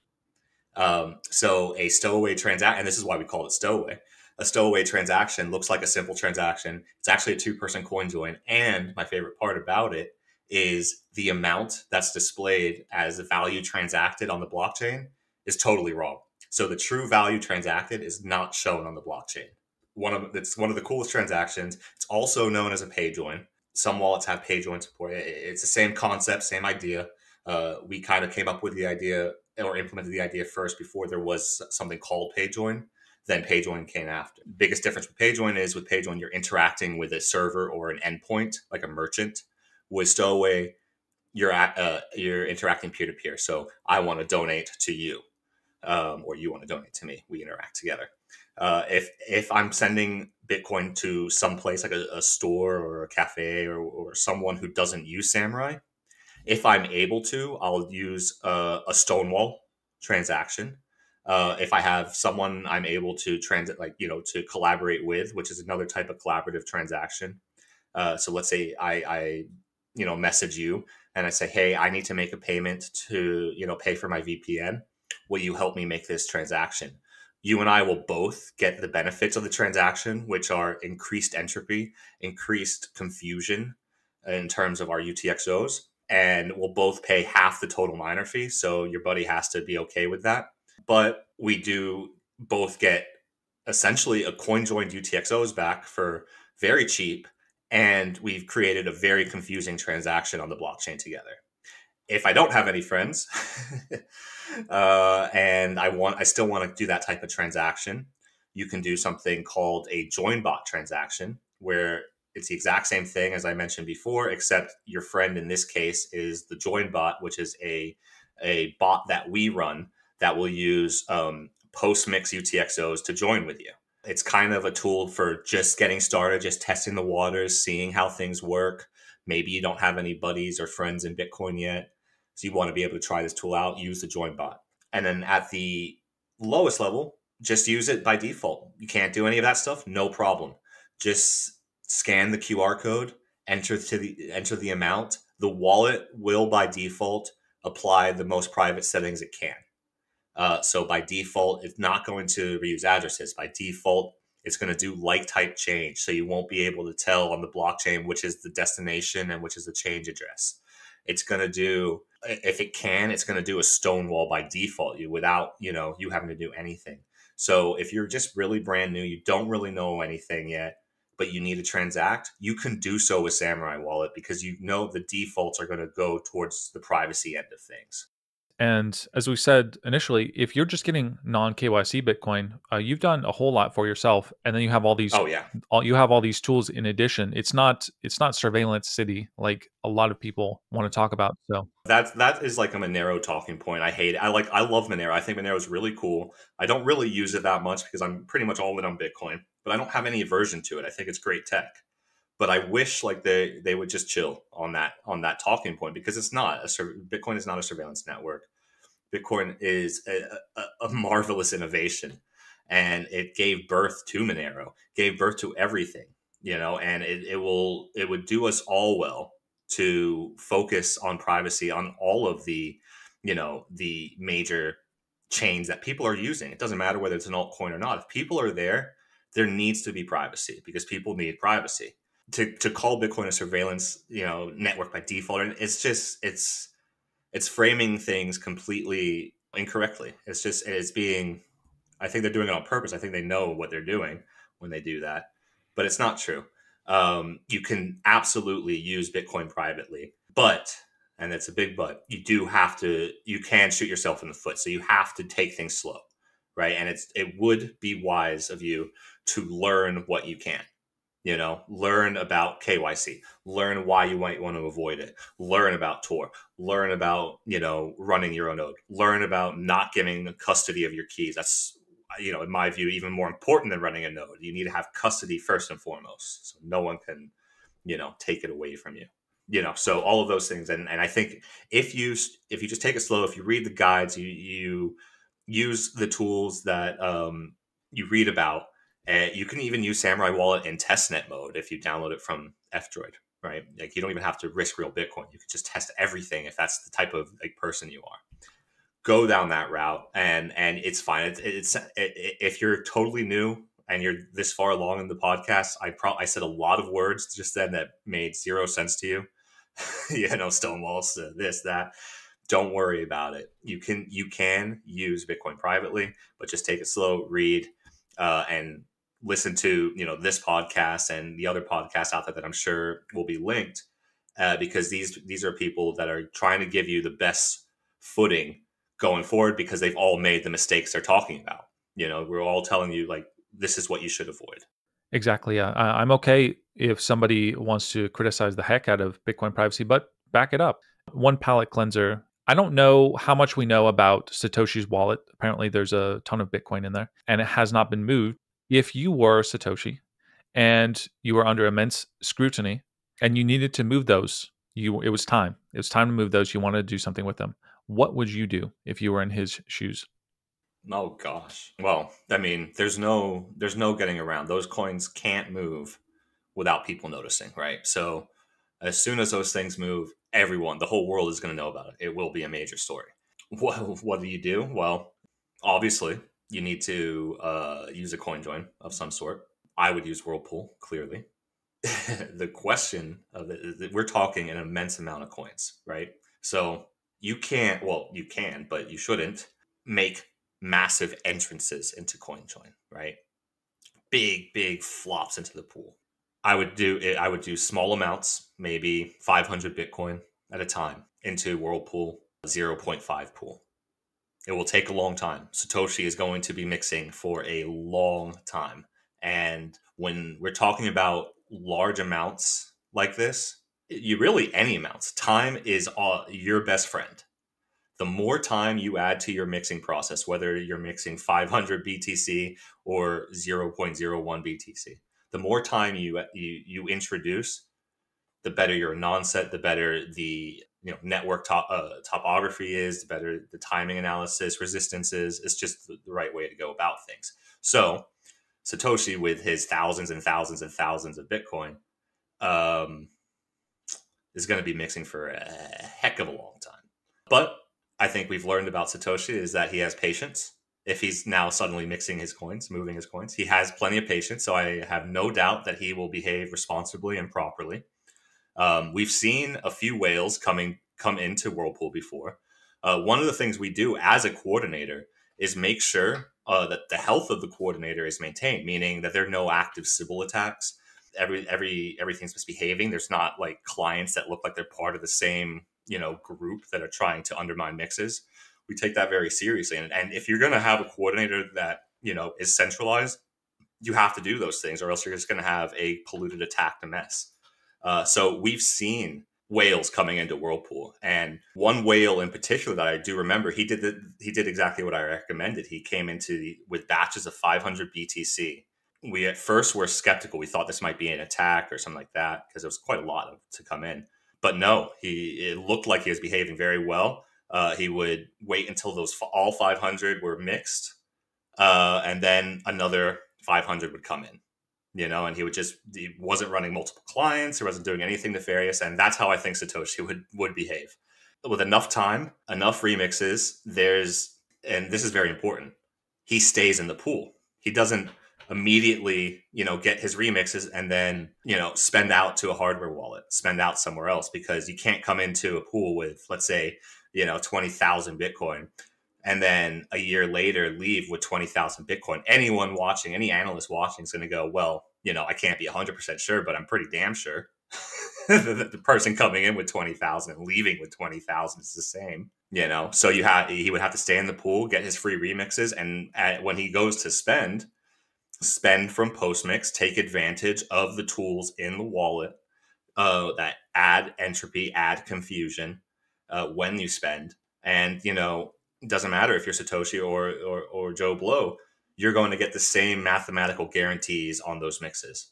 So a stowaway transaction, and this is why we call it stowaway. A stowaway transaction looks like a simple transaction. It's actually a two-person coin join. And my favorite part about it is the amount that's displayed as the value transacted on the blockchain is totally wrong. So the true value transacted is not shown on the blockchain. It's one of the coolest transactions. It's also known as a pay join. Some wallets have pay join support. It's the same concept, same idea. We kind of came up with the idea or implemented the idea first before there was something called pay join. Then pay join came after. Biggest difference with pay join is with pay join, you're interacting with a server or an endpoint, like a merchant. With stowaway, you're interacting peer to peer. So I want to donate to you, or you want to donate to me. We interact together. If I'm sending Bitcoin to some place like a store or a cafe or someone who doesn't use Samourai, if I'm able to, I'll use a Stonewall transaction. If I have someone I'm able to to collaborate with, which is another type of collaborative transaction. So let's say I message you and I say, hey, I need to make a payment to, pay for my VPN. Will you help me make this transaction? You and I will both get the benefits of the transaction, which are increased entropy, increased confusion in terms of our UTXOs, and we'll both pay half the total miner fee. So your buddy has to be okay with that. But we do both get essentially a coin joined UTXOs back for very cheap. And we've created a very confusing transaction on the blockchain together. If I don't have any friends, and I still want to do that type of transaction, you can do something called a join bot transaction, where it's the exact same thing as I mentioned before, except your friend in this case is the join bot, which is a bot that we run that will use post mix UTXOs to join with you. It's kind of a tool for just getting started, just testing the waters, seeing how things work. Maybe you don't have any buddies or friends in Bitcoin yet, so you want to be able to try this tool out, use the join bot. And then at the lowest level, just use it by default. You can't do any of that stuff, no problem. Just scan the QR code, enter the amount. The wallet will by default apply the most private settings it can. So by default, it's not going to reuse addresses. By default, it's going to do like type change. So you won't be able to tell on the blockchain which is the destination and which is the change address. It's going to do, if it can, it's going to do a stonewall by default without, you having to do anything. So if you're just really brand new, you don't really know anything yet, but you need to transact, you can do so with Samourai Wallet because the defaults are going to go towards the privacy end of things. And as we said initially, if you're just getting non KYC Bitcoin, you've done a whole lot for yourself, and then you have all these, Oh yeah, all these tools in addition. It's not surveillance city like a lot of people want to talk about. So that is like a Monero talking point. I hate it. I love Monero. I think Monero is really cool. I don't really use it that much because I'm pretty much all in on Bitcoin, but I don't have any aversion to it. I think it's great tech. But I wish like they would just chill on that talking point, because it's not Bitcoin is not a surveillance network. Bitcoin is a marvelous innovation, and it gave birth to Monero, gave birth to everything, and it would do us all well to focus on privacy on all of the major chains that people are using. It doesn't matter whether it's an altcoin or not. If people are there needs to be privacy because people need privacy. To call Bitcoin a surveillance, network by default, and it's framing things completely incorrectly. It's being, I think they're doing it on purpose. I think they know what they're doing when they do that, but it's not true. You can absolutely use Bitcoin privately, but, and it's a big but, you can shoot yourself in the foot. So you have to take things slow, right? And it would be wise of you to learn what you can. Learn about KYC, learn why you might want to avoid it, learn about Tor, learn about, running your own node, learn about not giving custody of your keys. That's, in my view, even more important than running a node. You need to have custody first and foremost. So no one can, take it away from you. So all of those things. And I think if you just take it slow, if you read the guides, you use the tools that you read about. You can even use Samourai Wallet in testnet mode if you download it from F-Droid, right? Like you don't even have to risk real Bitcoin. You can just test everything if that's the type of person you are. Go down that route, and it's fine. If you're totally new and you're this far along in the podcast, I said a lot of words just then that made zero sense to you. Stonewalls, this, that. Don't worry about it. You can use Bitcoin privately, but just take it slow, read, and listen to this podcast and the other podcasts out there that I'm sure will be linked, because these are people that are trying to give you the best footing going forward, because they've all made the mistakes they're talking about. We're all telling you like this is what you should avoid. exactly, yeah. I'm okay if somebody wants to criticize the heck out of Bitcoin privacy, but back it up. One palate cleanser. I don't know how much we know about Satoshi's wallet. Apparently, there's a ton of Bitcoin in there, and it has not been moved. If you were Satoshi and you were under immense scrutiny and you needed to move those, it was time. It was time to move those. You wanted to do something with them. What would you do if you were in his shoes? Oh gosh. Well, I mean, there's no getting around. Those coins can't move without people noticing, right? So as soon as those things move, the whole world is going to know about it. It will be a major story. What do you do? Well, obviously, you need to use a coin join of some sort. I would use Whirlpool, clearly. The question of we're talking an immense amount of coins, right? So you can't, well, you can, but you shouldn't make massive entrances into CoinJoin, right? Big flops into the pool. I would do small amounts, maybe 500 Bitcoin at a time into Whirlpool 0.5 pool. It will take a long time. Satoshi is going to be mixing for a long time. And when we're talking about large amounts like this, you really any amounts, time is your best friend. The more time you add to your mixing process, whether you're mixing 500 BTC or 0.01 BTC, the more time you introduce, the better your non-set, the better the network topography is, the better the timing analysis, resistances. It's just the right way to go about things. So Satoshi, with his thousands and thousands and thousands of Bitcoin, is going to be mixing for a heck of a long time. But I think we've learned about Satoshi is that he has patience. If he's now suddenly mixing his coins, moving his coins, he has plenty of patience. So I have no doubt that he will behave responsibly and properly. We've seen a few whales come into Whirlpool before. One of the things we do as a coordinator is make sure that the health of the coordinator is maintained, meaning that there are no active Sybil attacks. Everything's misbehaving. There's not like clients that look like they're part of the same group that are trying to undermine mixes. We take that very seriously. And if you're going to have a coordinator that is centralized, you have to do those things, or else you're just going to have a polluted, attacked mess. So we've seen whales coming into Whirlpool, and one whale in particular that I do remember, he did exactly what I recommended. He came with batches of 500 BTC. We at first were skeptical. We thought this might be an attack or something like that because there was quite a lot to come in. But no, it looked like he was behaving very well. He would wait until all 500 were mixed, and then another 500 would come in. And he wasn't running multiple clients. He wasn't doing anything nefarious. And that's how I think Satoshi would behave. With enough time, enough remixes, and this is very important, he stays in the pool. He doesn't immediately, get his remixes and then, spend out to a hardware wallet, spend out somewhere else, because you can't come into a pool with, let's say, 20,000 Bitcoin and then a year later leave with 20,000 Bitcoin. Anyone watching, any analyst watching is going to go, well, I can't be 100% sure, but I'm pretty damn sure the person coming in with 20,000 and leaving with 20,000 is the same, So he would have to stay in the pool, get his free remixes. And when he goes to spend from postmix, take advantage of the tools in the wallet that add entropy, add confusion when you spend. And, it doesn't matter if you're Satoshi or Joe Blow, you're going to get the same mathematical guarantees on those mixes.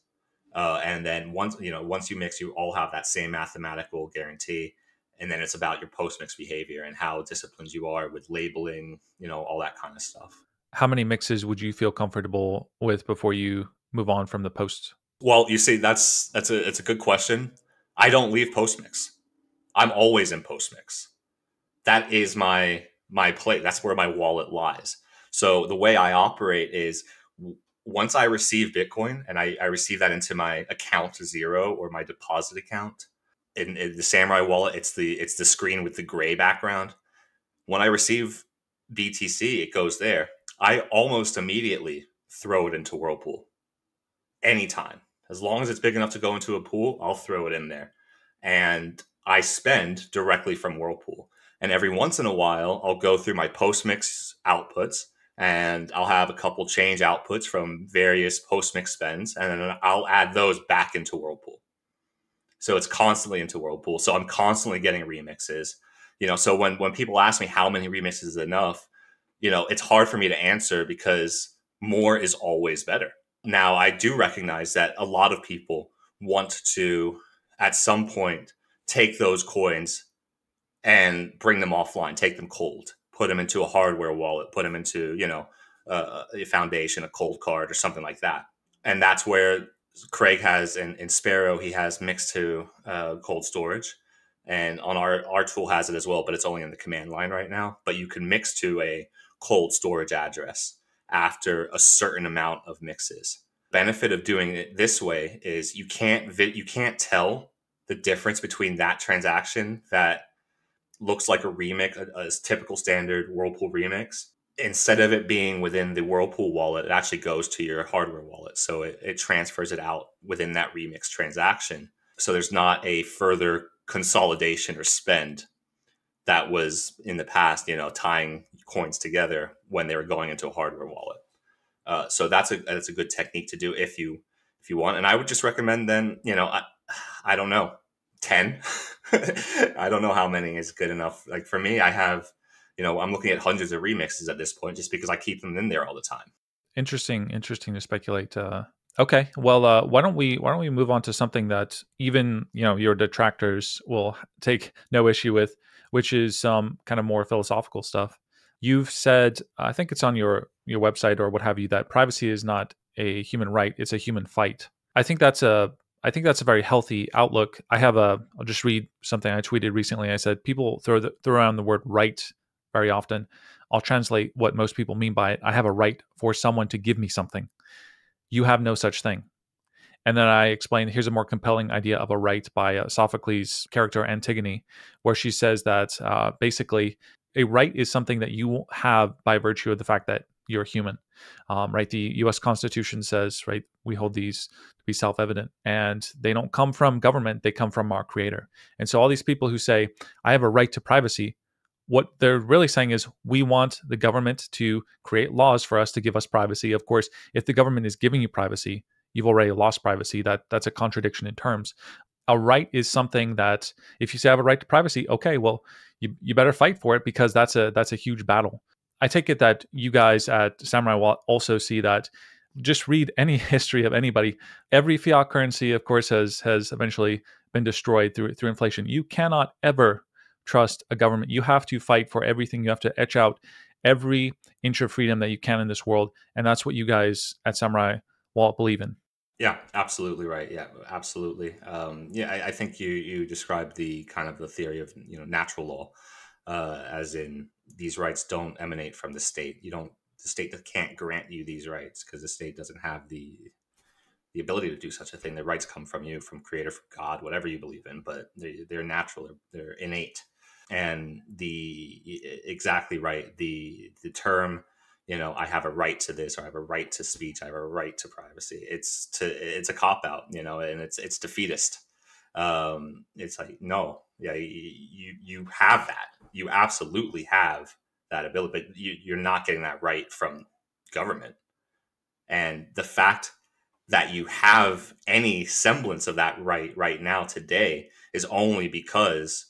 And then once you mix, you all have that same mathematical guarantee. And then it's about your post-mix behavior and how disciplined you are with labeling, all that kind of stuff. How many mixes would you feel comfortable with before you move on from the post? Well, you see, it's a good question. I don't leave post-mix. I'm always in post-mix. That is my play. That's where my wallet lies. So the way I operate is once I receive Bitcoin and I receive that into my account 0 or my deposit account in the Samourai Wallet, it's the screen with the gray background. When I receive BTC, it goes there. I almost immediately throw it into Whirlpool. Anytime. As long as it's big enough to go into a pool, I'll throw it in there. And I spend directly from Whirlpool. And every once in a while, I'll go through my post-mix outputs and I'll have a couple change outputs from various post-mix spends. And then I'll add those back into Whirlpool. So it's constantly into Whirlpool. So I'm constantly getting remixes. So when people ask me how many remixes is enough, it's hard for me to answer because more is always better. Now, I do recognize that a lot of people want to, at some point, take those coins and bring them offline, take them cold, put them into a hardware wallet, put them into, a foundation, a cold card or something like that. And that's where Craig has, in Sparrow, he has mixed to cold storage. And on our tool has it as well, but it's only in the command line right now. But you can mix to a cold storage address after a certain amount of mixes. Benefit of doing it this way is you can't tell the difference between that transaction that looks like a remix, a typical standard Whirlpool remix. Instead of it being within the Whirlpool wallet, it actually goes to your hardware wallet. So it transfers it out within that remix transaction. So there's not a further consolidation or spend that was in the past, tying coins together when they were going into a hardware wallet. So that's a good technique to do if you want. And I would just recommend then, I don't know, 10. I don't know how many is good enough. Like for me, I have, I'm looking at hundreds of remixes at this point just because I keep them in there all the time. Interesting to speculate. Okay, well, why don't we move on to something that even your detractors will take no issue with, which is some kind of more philosophical stuff. You've said, I think it's on your website or what have you, that privacy is not a human right; it's a human fight. I think that's a very healthy outlook. I'll just read something I tweeted recently. I said people throw around the word right very often. I'll translate what most people mean by it. I have a right for someone to give me something. You have no such thing. And then I explained, here's a more compelling idea of a right by Sophocles' character Antigone, where she says that basically a right is something that you have by virtue of the fact that you're human, right? The U.S. Constitution says, right, we hold these to be self-evident, and they don't come from government; they come from our Creator. And so all these people who say, I have a right to privacy, what they're really saying is we want the government to create laws for us to give us privacy. Of course, if the government is giving you privacy, you've already lost privacy. That's a contradiction in terms. A right is something that if you say I have a right to privacy, okay, well, you better fight for it because that's a huge battle. I take it that you guys at Samurai Wallet also see that. Just read any history of anybody. Every fiat currency, of course, has eventually been destroyed through inflation. You cannot ever trust a government. You have to fight for everything. You have to etch out every inch of freedom that you can in this world. And that's what you guys at Samurai Wallet believe in. Yeah, absolutely right. Yeah, absolutely. I think you described the kind of the theory of natural law, as in these rights don't emanate from the state. The state that can't grant you these rights because the state doesn't have the ability to do such a thing. The rights come from you, from Creator, from God, whatever you believe in. But they're natural. They're innate. And exactly right. The term, I have a right to this, or I have a right to speech, I have a right to privacy. It's a cop out, and it's defeatist. It's like, no, yeah, you have that. You absolutely have that ability, but you're not getting that right from government. And the fact that you have any semblance of that right now today is only because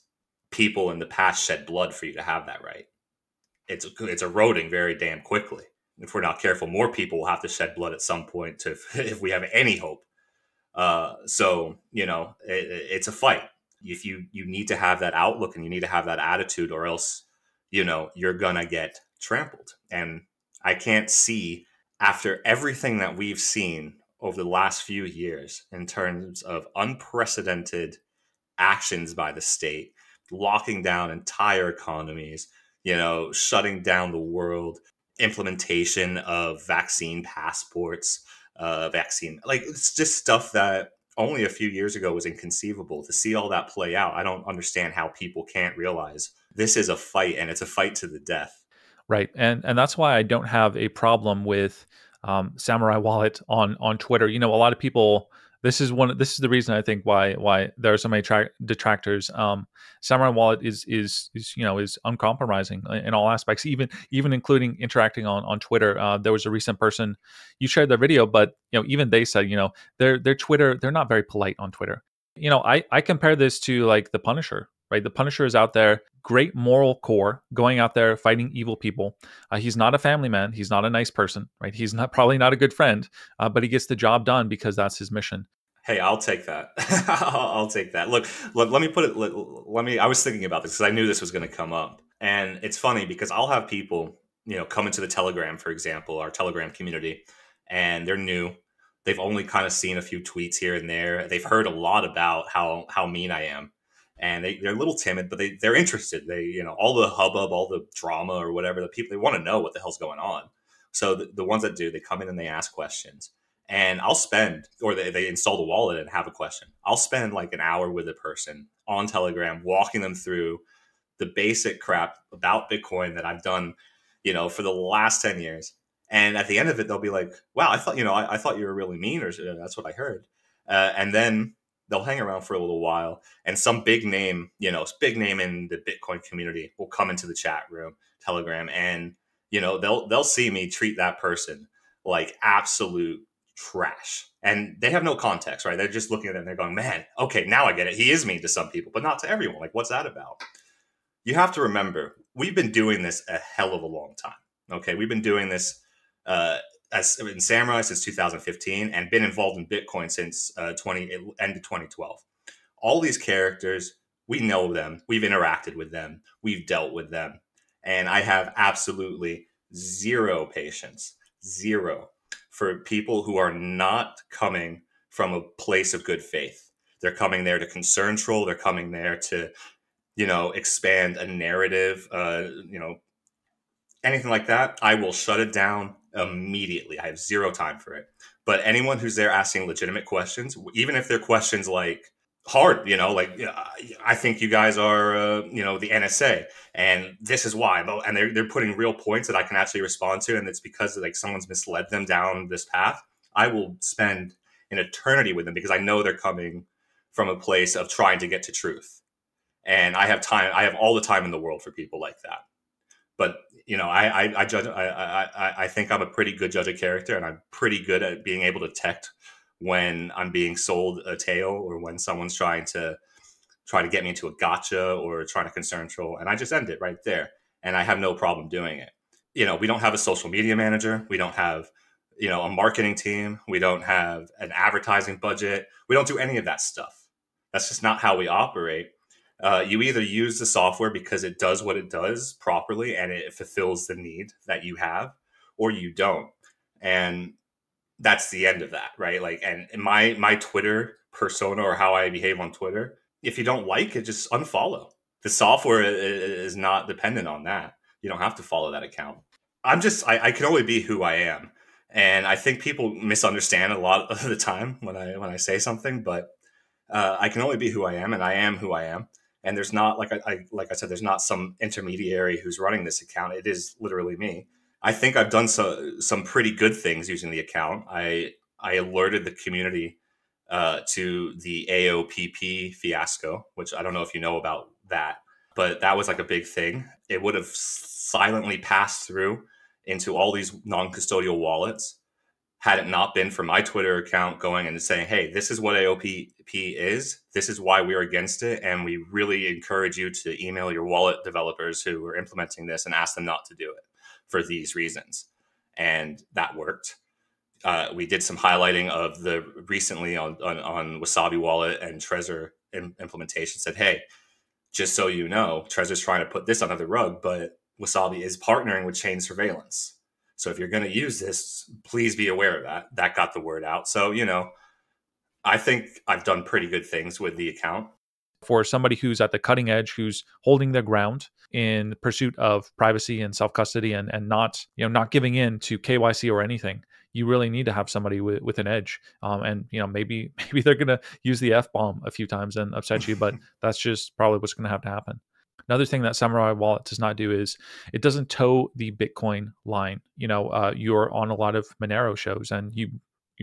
people in the past shed blood for you to have that right. It's eroding very damn quickly. If we're not careful, more people will have to shed blood at some point if we have any hope. It's a fight. If you need to have that outlook and you need to have that attitude, or else you're gonna get trampled. And I can't see, after everything that we've seen over the last few years in terms of unprecedented actions by the state, locking down entire economies, shutting down the world, implementation of vaccine passports, like it's just stuff that only a few years ago was inconceivable. To see all that play out, I don't understand how people can't realize this is a fight, and it's a fight to the death. Right, and that's why I don't have a problem with Samurai Wallet on Twitter. A lot of people. This is the reason I think why there are so many detractors. Samurai Wallet is uncompromising in all aspects, even including interacting on Twitter. There was a recent person, you shared their video, but even they said their Twitter, they're not very polite on Twitter. I compare this to like the Punisher. Right, the Punisher is out there, great moral core, going out there fighting evil people. He's not a family man. He's not a nice person. Right, he's probably not a good friend, but he gets the job done because that's his mission. Hey, I'll take that. I'll take that. Look, let me put it. I was thinking about this because I knew this was going to come up, and it's funny because I'll have people, come into the Telegram, for example, our Telegram community, and they're new. They've only kind of seen a few tweets here and there. They've heard a lot about how mean I am. And they're a little timid, but they're interested. All the hubbub, all the drama or whatever, the people, they want to know what the hell's going on. So the ones that do, they come in and they ask questions. And I'll spend, or they install the wallet and have a question. I'll spend like an hour with a person on Telegram, walking them through the basic crap about Bitcoin that I've done, for the last 10 years. And at the end of it, they'll be like, wow, I thought you were really mean, or that's what I heard. And then they'll hang around for a little while, and some big name, big name in the Bitcoin community will come into the chat room, Telegram, and they'll see me treat that person like absolute trash, and they have no context, right? They're just looking at it and they're going, man, okay, now I get it. He is mean to some people, but not to everyone. Like, what's that about? You have to remember, we've been doing this a hell of a long time. Okay, we've been doing this as in Samurai since 2015, and been involved in Bitcoin since end of 2012. All these characters, we know them, we've interacted with them, we've dealt with them, and I have absolutely zero patience, zero, for people who are not coming from a place of good faith. They're coming there to concern troll. They're coming there to, expand a narrative, anything like that. I will shut it down immediately. I have zero time for it. But anyone who's there asking legitimate questions, even if they're questions like hard, I think you guys are, the NSA, and this is why, and they're putting real points that I can actually respond to, and it's because like someone's misled them down this path. I will spend an eternity with them because I know they're coming from a place of trying to get to truth, and I have time. I have all the time in the world for people like that. But I judge. I think I'm a pretty good judge of character, and I'm pretty good at being able to detect when I'm being sold a tale, or when someone's trying to get me into a gotcha or trying to concern troll, and I just end it right there. And I have no problem doing it. We don't have a social media manager. We don't have, a marketing team. We don't have an advertising budget. We don't do any of that stuff. That's just not how we operate. You either use the software because it does what it does properly and it fulfills the need that you have, or you don't. And that's the end of that, right? Like, and my Twitter persona, or how I behave on Twitter, if you don't like it, just unfollow. The software is not dependent on that. You don't have to follow that account. I can only be who I am. And I think people misunderstand a lot of the time when I say something, but I can only be who I am, and I am who I am. And there's not, like I said, there's not some intermediary who's running this account. It is literally me. I think I've done some pretty good things using the account. I alerted the community to the AOPP fiasco, which I don't know if you know about that, but that was like a big thing. It would have silently passed through into all these non-custodial wallets had it not been for my Twitter account going and saying, hey, this is what AOPP is. This is why we're against it. And we really encourage you to email your wallet developers who are implementing this and ask them not to do it for these reasons. And that worked. We did some highlighting of the recently on Wasabi Wallet and Trezor implementation, said, hey, just so you know, Trezor's trying to put this under the rug, but Wasabi is partnering with Chain Surveillance. So if you're going to use this, please be aware of that. That got the word out. So, I think I've done pretty good things with the account. For somebody who's at the cutting edge, who's holding their ground in pursuit of privacy and self-custody and not, not giving in to KYC or anything, you really need to have somebody with an edge. And, maybe they're going to use the F-bomb a few times and upset you, but that's just probably what's going to have to happen. Another thing that Samourai Wallet does not do is it doesn't toe the Bitcoin line. You're on a lot of Monero shows, and you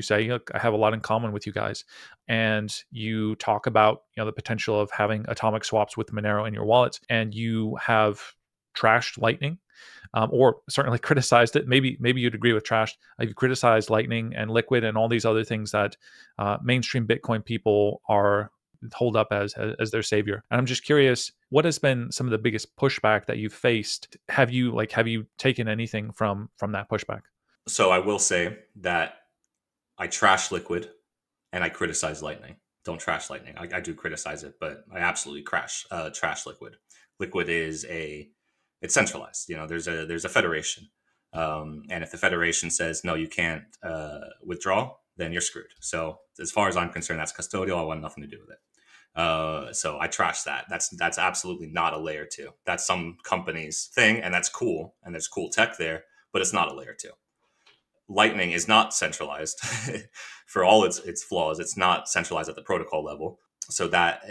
say, look, I have a lot in common with you guys, and you talk about the potential of having atomic swaps with Monero in your wallet, and you have trashed Lightning, or certainly criticized it. Maybe you'd agree with trashed. You criticized Lightning and Liquid and all these other things that mainstream Bitcoin people are hold up as their savior. And I'm just curious, what has been some of the biggest pushback that you've faced? Have you taken anything from that pushback? So I will say that I trash Liquid and I criticize Lightning. Don't trash Lightning. I do criticize it, but I absolutely trash Liquid. Liquid it's centralized. There's a federation, and if the federation says no, you can't withdraw, then you're screwed. So as far as I'm concerned, that's custodial. I want nothing to do with it. So I trash that. That's absolutely not a layer 2. That's some company's thing, and that's cool, and there's cool tech there, but it's not a layer 2. Lightning is not centralized for all its flaws. It's not centralized at the protocol level, so that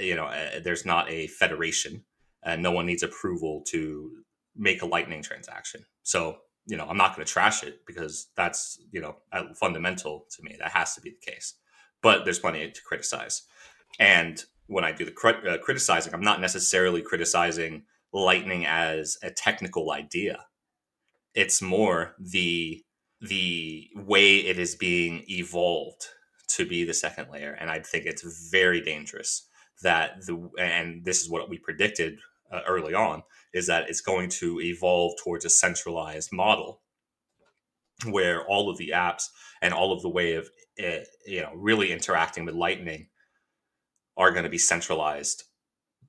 there's not a federation, and no one needs approval to make a Lightning transaction. So I'm not going to trash it because that's fundamental to me. That has to be the case. But there's plenty to criticize. And when I do the criticizing, I'm not necessarily criticizing Lightning as a technical idea. It's more the way it is being evolved to be the second layer. And I think it's very dangerous that and this is what we predicted early on, is that it's going to evolve towards a centralized model where all of the apps and all of the way of really interacting with Lightning are going to be centralized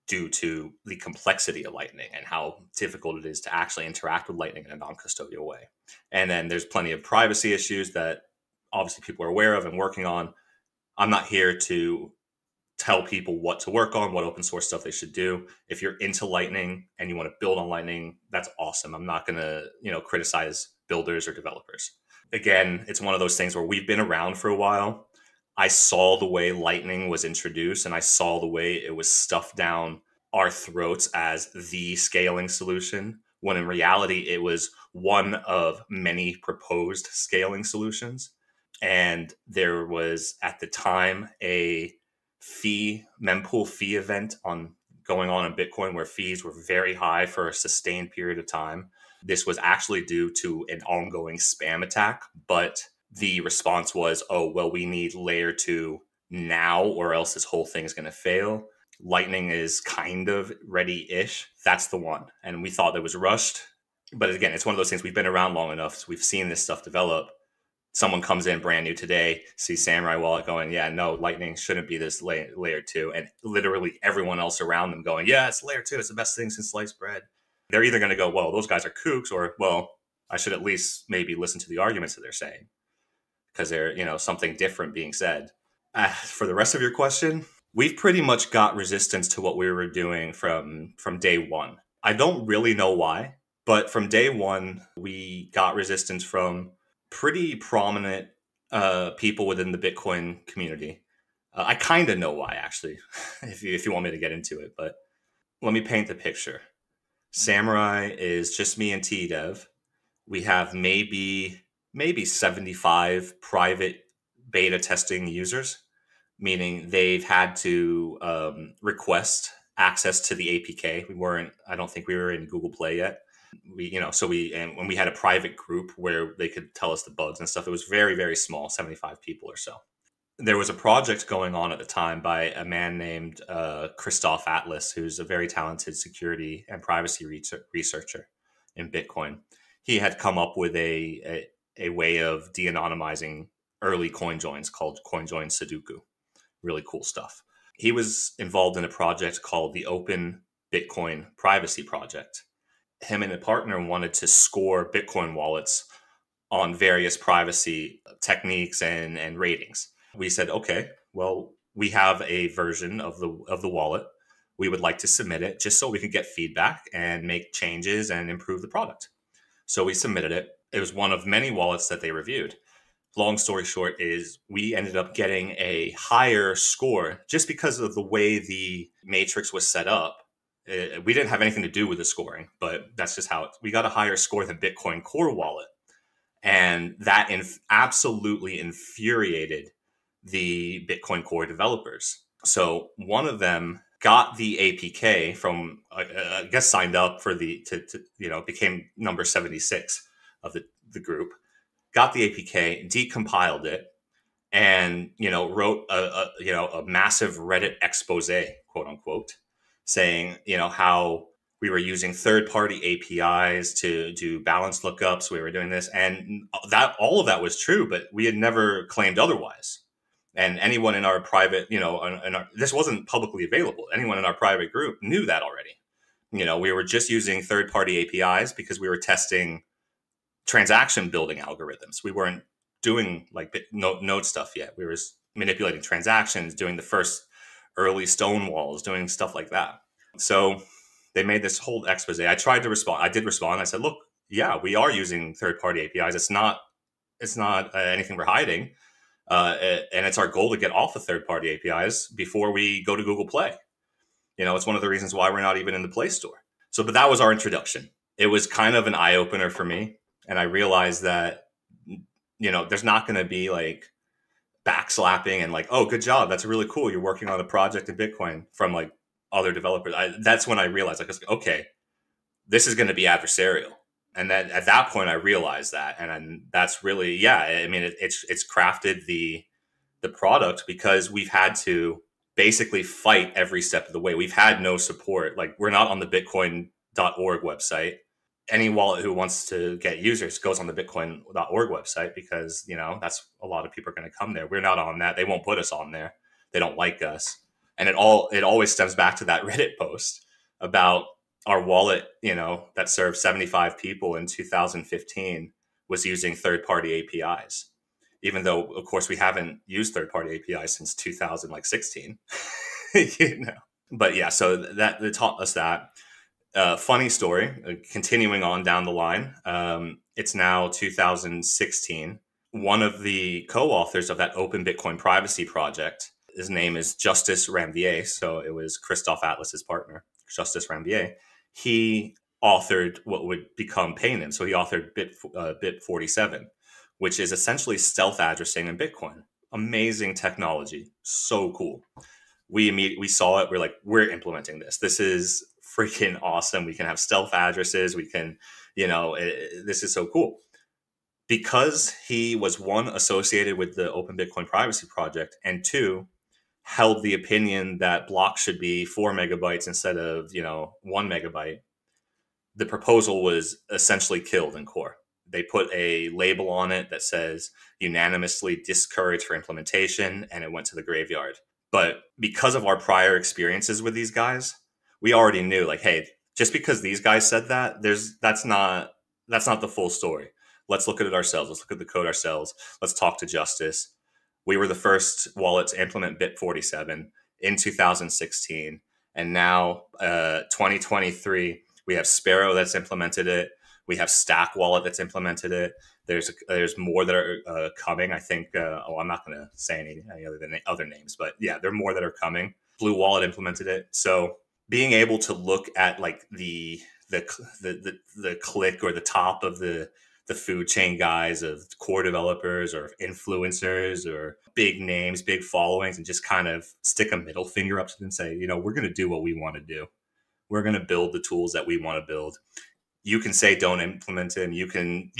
due to the complexity of Lightning and how difficult it is to actually interact with Lightning in a non-custodial way. And then there's plenty of privacy issues that obviously people are aware of and working on. I'm not here to tell people what to work on, what open source stuff they should do. If you're into Lightning and you want to build on Lightning, that's awesome. I'm not going to, criticize builders or developers. Again, it's one of those things where we've been around for a while. I saw the way Lightning was introduced and I saw the way it was stuffed down our throats as the scaling solution, when in reality, it was one of many proposed scaling solutions. And there was at the time a mempool fee event going on in Bitcoin where fees were very high for a sustained period of time. This was actually due to an ongoing spam attack, but the response was, oh, well, we need layer 2 now or else this whole thing is going to fail. Lightning is kind of ready-ish. That's the one. And we thought it was rushed. But again, it's one of those things, we've been around long enough, so we've seen this stuff develop. Someone comes in brand new today, sees Samurai Wallet going, yeah, no, Lightning shouldn't be this layer 2. And literally everyone else around them going, yeah, it's layer 2. It's the best thing since sliced bread. They're either going to go, well, those guys are kooks, or, well, I should at least maybe listen to the arguments that they're saying, because they're, something different being said. For the rest of your question, we've pretty much got resistance to what we were doing from day one. I don't really know why, but from day one, we got resistance from pretty prominent people within the Bitcoin community. I kind of know why, actually, if you want me to get into it, but let me paint the picture. Samurai is just me and TDev. We have maybe 75 private beta testing users, meaning they've had to request access to the APK. I don't think we were in Google Play yet. And when we had a private group where they could tell us the bugs and stuff, it was very, very small, 75 people or so. There was a project going on at the time by a man named Christoph Atlas, who's a very talented security and privacy researcher in Bitcoin. He had come up with a way of de-anonymizing early coin joins called coin join Sudoku. Really cool stuff. He was involved in a project called the Open Bitcoin Privacy Project. Him and a partner wanted to score Bitcoin wallets on various privacy techniques and ratings. We said, okay, well, we have a version of the wallet. We would like to submit it just so we could get feedback and make changes and improve the product. So we submitted it. It was one of many wallets that they reviewed. Long story short is we ended up getting a higher score just because of the way the matrix was set up. We didn't have anything to do with the scoring, but that's just how we got a higher score than Bitcoin Core Wallet. And that absolutely infuriated the Bitcoin Core developers. So one of them got the APK from, I guess, signed up for became number 76 of the group, got the APK, decompiled it, and, wrote a massive Reddit expose, quote unquote, saying, how we were using third-party APIs to do balance lookups. We were doing this, and all of that was true, but we had never claimed otherwise. And anyone in our private, this wasn't publicly available. Anyone in our private group knew that already. We were just using third-party APIs because we were testing transaction building algorithms. We weren't doing node stuff yet. We were manipulating transactions, doing the first early Stonewalls, doing stuff like that. So they made this whole expose. I tried to respond. I did respond. I said, look, yeah, we are using third-party APIs. It's not anything we're hiding. And it's our goal to get off of third-party APIs before we go to Google Play. It's one of the reasons why we're not even in the Play Store. But that was our introduction. It was kind of an eye-opener for me. And I realized that, there's not going to be backslapping and like, oh, good job, that's really cool, you're working on a project in Bitcoin from like other developers. That's when I realized, like, okay, this is going to be adversarial. And then at that point, I realized that, and that's really, yeah. I mean, it's crafted the product because we've had to basically fight every step of the way. We've had no support. Like, we're not on the Bitcoin.org website. Any wallet who wants to get users goes on the Bitcoin.org website because, you know, that's a lot of people are going to come there. We're not on that. They won't put us on there. They don't like us. And it always stems back to that Reddit post about our wallet, you know, that served 75 people in 2015 was using third-party APIs, even though, of course, we haven't used third-party APIs since 2016. You know, but yeah, so that they taught us that. Funny story, continuing on down the line. It's now 2016. One of the co-authors of that Open Bitcoin Privacy project, his name is Justice Ramvier. So it was Christoph Atlas's partner, Justice Ramvier. He authored what would become Paynim. So he authored Bit 47, which is essentially stealth addressing in Bitcoin. Amazing technology. So cool. We saw it. We're like, we're implementing this. This is freaking awesome. We can have stealth addresses. We can, you know, this is so cool. Because he was, one, associated with the Open Bitcoin Privacy Project, and two, held the opinion that blocks should be 4 megabytes instead of, you know, 1 megabyte, the proposal was essentially killed in core. They put a label on it that says unanimously discouraged for implementation, and it went to the graveyard. But because of our prior experiences with these guys, we already knew, like, hey, just because these guys said that, that's not the full story. Let's look at it ourselves. Let's look at the code ourselves. Let's talk to Justice. We were the first wallet to implement Bit 47 in 2016. And now, 2023, we have Sparrow that's implemented it. We have Stack Wallet that's implemented it. There's more that are coming. I think, I'm not going to say any other names, but yeah, there are more that are coming. Blue Wallet implemented it. So being able to look at like the click or the top of the food chain guys of core developers or influencers or big names, big followings, and just kind of stick a middle finger up to them and say, you know, we're going to do what we want to do. We're going to build the tools that we want to build. You can say don't implement them. You can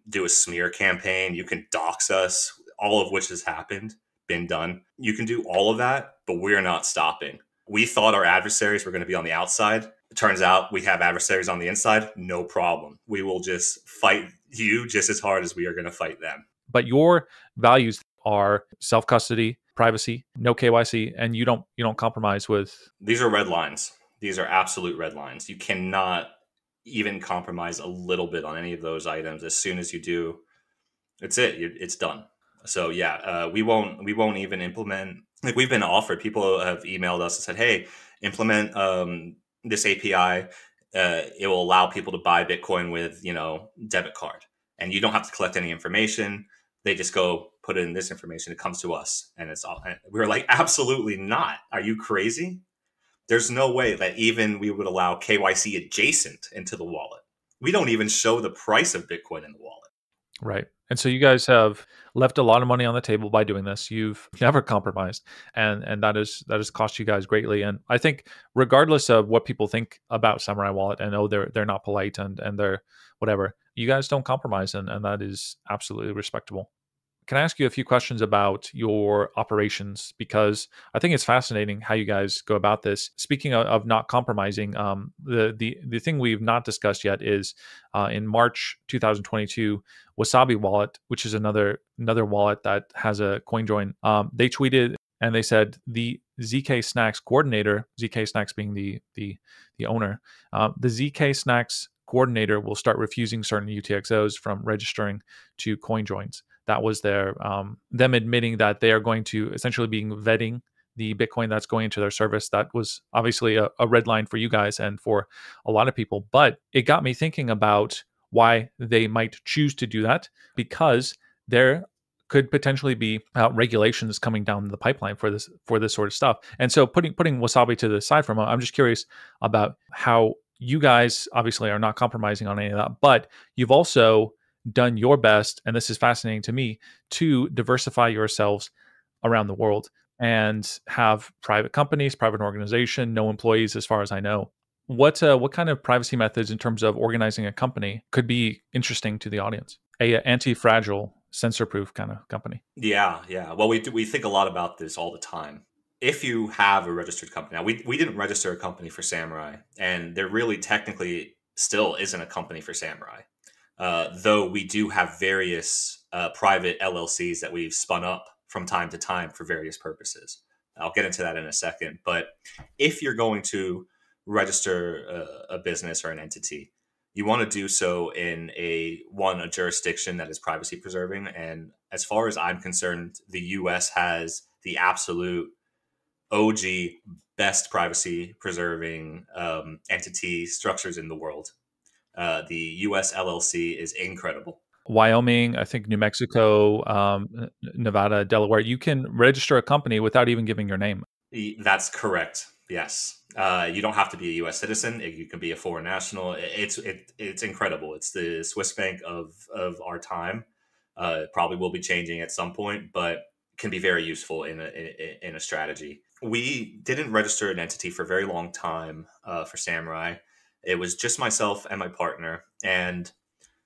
do a smear campaign. You can dox us, all of which has happened, been done. You can do all of that, but we're not stopping. We thought our adversaries were going to be on the outside. It turns out we have adversaries on the inside. No problem. We will just fight you just as hard as we are going to fight them. But your values are self-custody, privacy, no KYC, and you don't compromise with. These are red lines. These are absolute red lines. You cannot even compromise a little bit on any of those items. As soon as you do, it's done. So yeah, we won't even implement. Like, we've been offered, people have emailed us and said, hey, implement this API. It will allow people to buy Bitcoin with, you know, debit card, and you don't have to collect any information. They just go put in this information. It comes to us, and it's all. And we were like, absolutely not. Are you crazy? There's no way that even we would allow KYC adjacent into the wallet. We don't even show the price of Bitcoin in the wallet. Right. And so you guys have left a lot of money on the table by doing this. You've never compromised, and that has cost you guys greatly. And I think regardless of what people think about Samourai Wallet, and they're not polite and they're whatever, you guys don't compromise, and that is absolutely respectable. Can I ask you a few questions about your operations? Because I think it's fascinating how you guys go about this. Speaking of not compromising, the thing we've not discussed yet is in March 2022, Wasabi Wallet, which is another wallet that has a CoinJoin, they tweeted and they said the ZK Snacks coordinator, ZK Snacks being the owner, the ZK Snacks coordinator will start refusing certain UTXOs from registering to CoinJoins. That was their them admitting that they are going to essentially being vetting the Bitcoin that's going into their service. That was obviously a red line for you guys and for a lot of people. But it got me thinking about why they might choose to do that, because there could potentially be regulations coming down the pipeline for this sort of stuff. And so putting Wasabi to the side for a moment, I'm just curious about how you guys obviously are not compromising on any of that, but you've also done your best, and this is fascinating to me, to diversify yourselves around the world and have private companies, private organization, no employees, as far as I know. What kind of privacy methods in terms of organizing a company could be interesting to the audience? A anti-fragile, censor-proof kind of company. Yeah, yeah. Well, we think a lot about this all the time. If you have a registered company, now we didn't register a company for Samurai, and there really technically still isn't a company for Samurai. Though we do have various private LLCs that we've spun up from time to time for various purposes. I'll get into that in a second. But if you're going to register a business or an entity, you want to do so in a jurisdiction that is privacy preserving. And as far as I'm concerned, the US has the absolute OG best privacy preserving entity structures in the world. The US LLC is incredible. Wyoming, I think New Mexico, Nevada, Delaware, you can register a company without even giving your name. That's correct. Yes, you don't have to be a U.S. citizen. You can be a foreign national. It's incredible. It's the Swiss bank of our time. It probably will be changing at some point, but can be very useful in a strategy. We didn't register an entity for a very long time for Samurai. It was just myself and my partner, and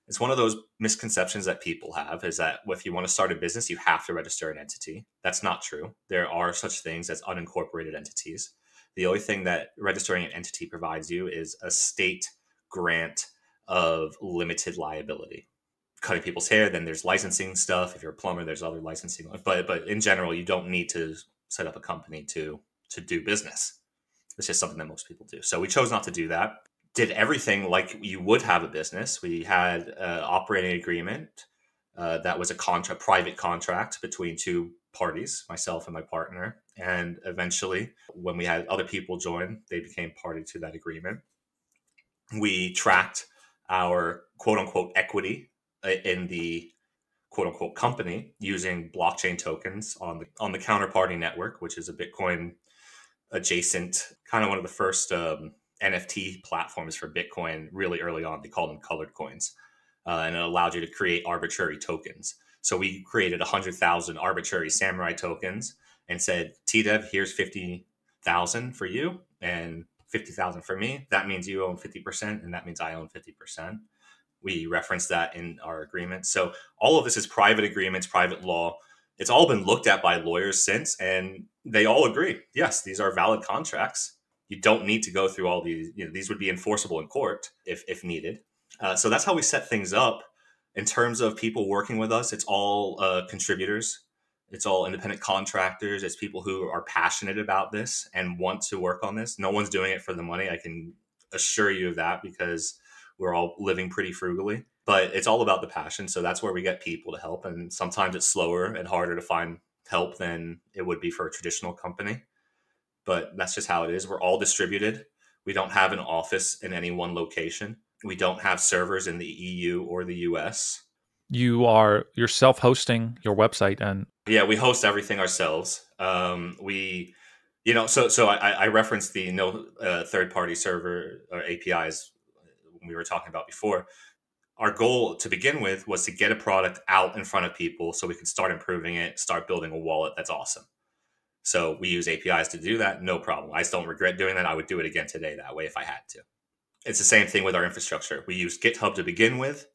it's one of those misconceptions that people have is that if you want to start a business, you have to register an entity. That's not true. There are such things as unincorporated entities. The only thing that registering an entity provides you is a state grant of limited liability. Cutting people's hair, then there's licensing stuff. If you're a plumber, there's other licensing. But in general, you don't need to set up a company to do business. It's just something that most people do. So we chose not to do that. Did everything like you would have a business. We had an operating agreement that was a private contract between two parties, myself and my partner. And eventually, when we had other people join, they became party to that agreement. We tracked our quote unquote equity in the quote unquote company using blockchain tokens on the counterparty network, which is a Bitcoin adjacent, kind of one of the first NFT platforms for Bitcoin really early on. They called them colored coins. And it allowed you to create arbitrary tokens. So we created 100,000 arbitrary Samurai tokens and said, TDEV, here's 50,000 for you and 50,000 for me. That means you own 50% and that means I own 50%. We referenced that in our agreement. So all of this is private agreements, private law. It's all been looked at by lawyers since, and they all agree. Yes, these are valid contracts. You don't need to go through all these. These would be enforceable in court if needed. So that's how we set things up. In terms of people working with us, it's all contributors. It's all independent contractors. It's people who are passionate about this and want to work on this. No one's doing it for the money. I can assure you of that because we're all living pretty frugally. But it's all about the passion. So that's where we get people to help. And sometimes it's slower and harder to find help than it would be for a traditional company. But that's just how it is. We're all distributed. We don't have an office in any one location. We don't have servers in the EU or the US. You're self-hosting your website, and yeah, we host everything ourselves. So I referenced the no third-party server or APIs we were talking about before. Our goal to begin with was to get a product out in front of people so we could start improving it, start building a wallet that's awesome. So we use APIs to do that, no problem. I just don't regret doing that. I would do it again today that way if I had to. It's the same thing with our infrastructure. We used GitHub to begin with,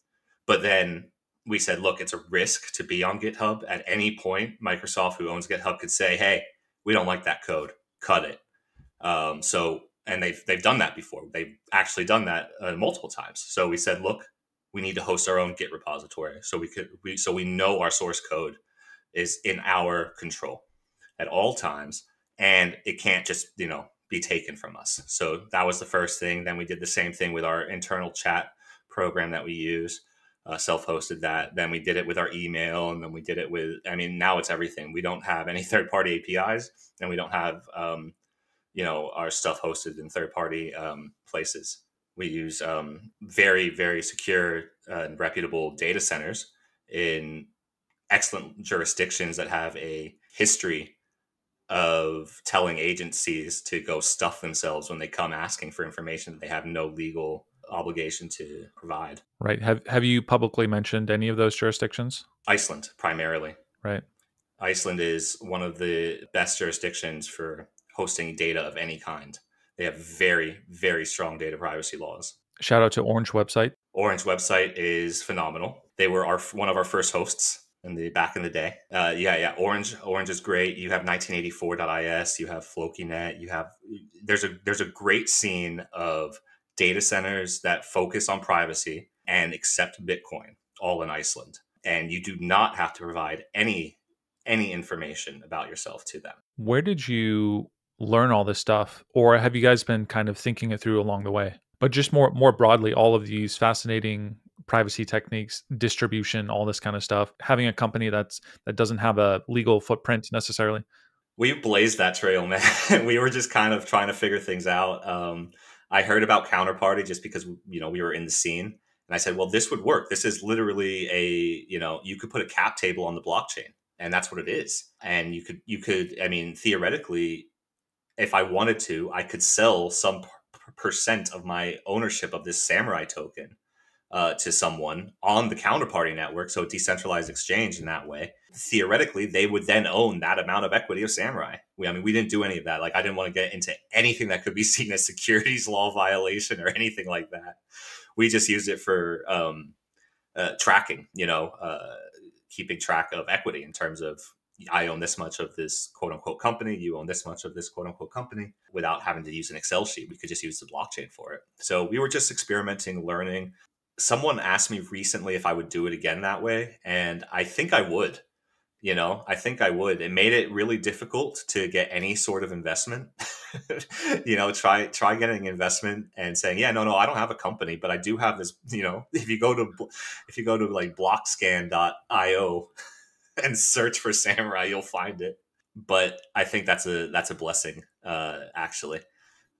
but then we said, look, it's a risk to be on GitHub. At any point, Microsoft, who owns GitHub, could say, hey, we don't like that code, cut it. And they've done that before. They've actually done that multiple times. So we said, look, we need to host our own Git repository so we know our source code is in our control at all times, and it can't just be taken from us. So that was the first thing. Then we did the same thing with our internal chat program that we use, self-hosted that. Then we did it with our email, and then we did it with, now it's everything. We don't have any third-party APIs, and we don't have, our stuff hosted in third-party places. We use very, very secure and reputable data centers in excellent jurisdictions that have a history of telling agencies to go stuff themselves when they come asking for information that they have no legal obligation to provide. Right. Have you publicly mentioned any of those jurisdictions? Iceland, primarily. Right. Iceland is one of the best jurisdictions for hosting data of any kind. They have very, very strong data privacy laws. Shout out to Orange website. Orange website is phenomenal. They were one of our first hosts back in the day. Yeah. Orange is great. You have 1984.is. You have FlokiNet. There's a great scene of data centers that focus on privacy and accept Bitcoin, all in Iceland. And you do not have to provide any information about yourself to them. Where did you learn all this stuff, or have you guys been kind of thinking it through along the way? But just more broadly, all of these fascinating privacy techniques, distribution, all this kind of stuff. Having a company that doesn't have a legal footprint necessarily. We blazed that trail, man. We were just kind of trying to figure things out. I heard about Counterparty just because we were in the scene, and I said, "Well, this would work. This is literally you could put a cap table on the blockchain, and that's what it is. And you could. I mean, theoretically, if I wanted to, I could sell some percent of my ownership of this Samourai token to someone on the Counterparty network, so a decentralized exchange in that way. Theoretically, they would then own that amount of equity of Samourai. We didn't do any of that. Like, I didn't want to get into anything that could be seen as securities law violation or anything like that. We just used it for tracking, keeping track of equity in terms of, I own this much of this quote unquote company, you own this much of this quote unquote company, without having to use an Excel sheet. We could just use the blockchain for it. So we were just experimenting, learning. Someone asked me recently if I would do it again that way, and I think I would. I think I would. It made it really difficult to get any sort of investment. Try getting investment and saying, yeah, no, I don't have a company, but I do have this. If you go to like blockscan.io and search for Samourai, you'll find it. But I think that's a blessing, actually.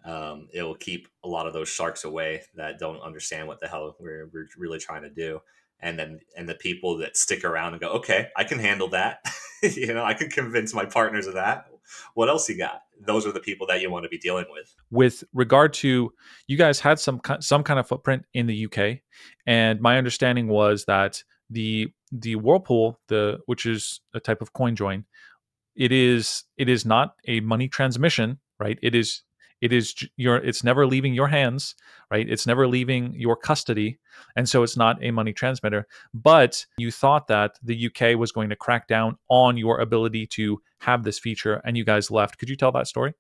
It will keep a lot of those sharks away that don't understand what the hell we're really trying to do. And the people that stick around and go, okay, I can handle that. I can convince my partners of that. What else you got? Those are the people that you want to be dealing with. With regard to, you guys had some kind of footprint in the UK, and my understanding was that the Whirlpool, which is a type of coin join, it is not a money transmission, right? It's never leaving your hands, right? It's never leaving your custody, and so it's not a money transmitter. But you thought that the UK was going to crack down on your ability to have this feature, and you guys left. Could you tell that story?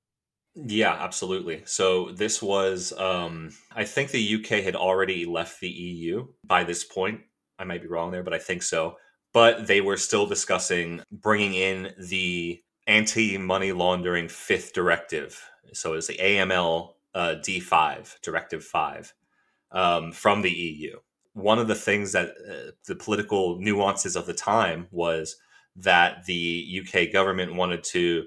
Yeah, absolutely. So this was, I think the UK had already left the EU by this point. I might be wrong there, but I think so. But they were still discussing bringing in the anti-money laundering fifth directive. So it's the AML D5, Directive 5, from the EU. One of the things that the political nuances of the time was that the UK government wanted to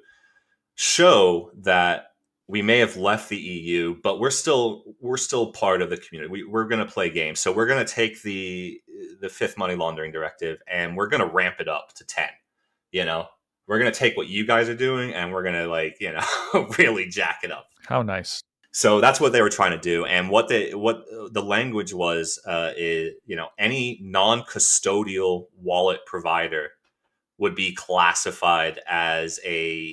show that we may have left the EU, but we're still part of the community. We're going to play games. So we're going to take the fifth money laundering directive and we're going to ramp it up to 10. We're going to take what you guys are doing and we're going to really jack it up. How nice. So that's what they were trying to do. And what the language was is, any non-custodial wallet provider would be classified as I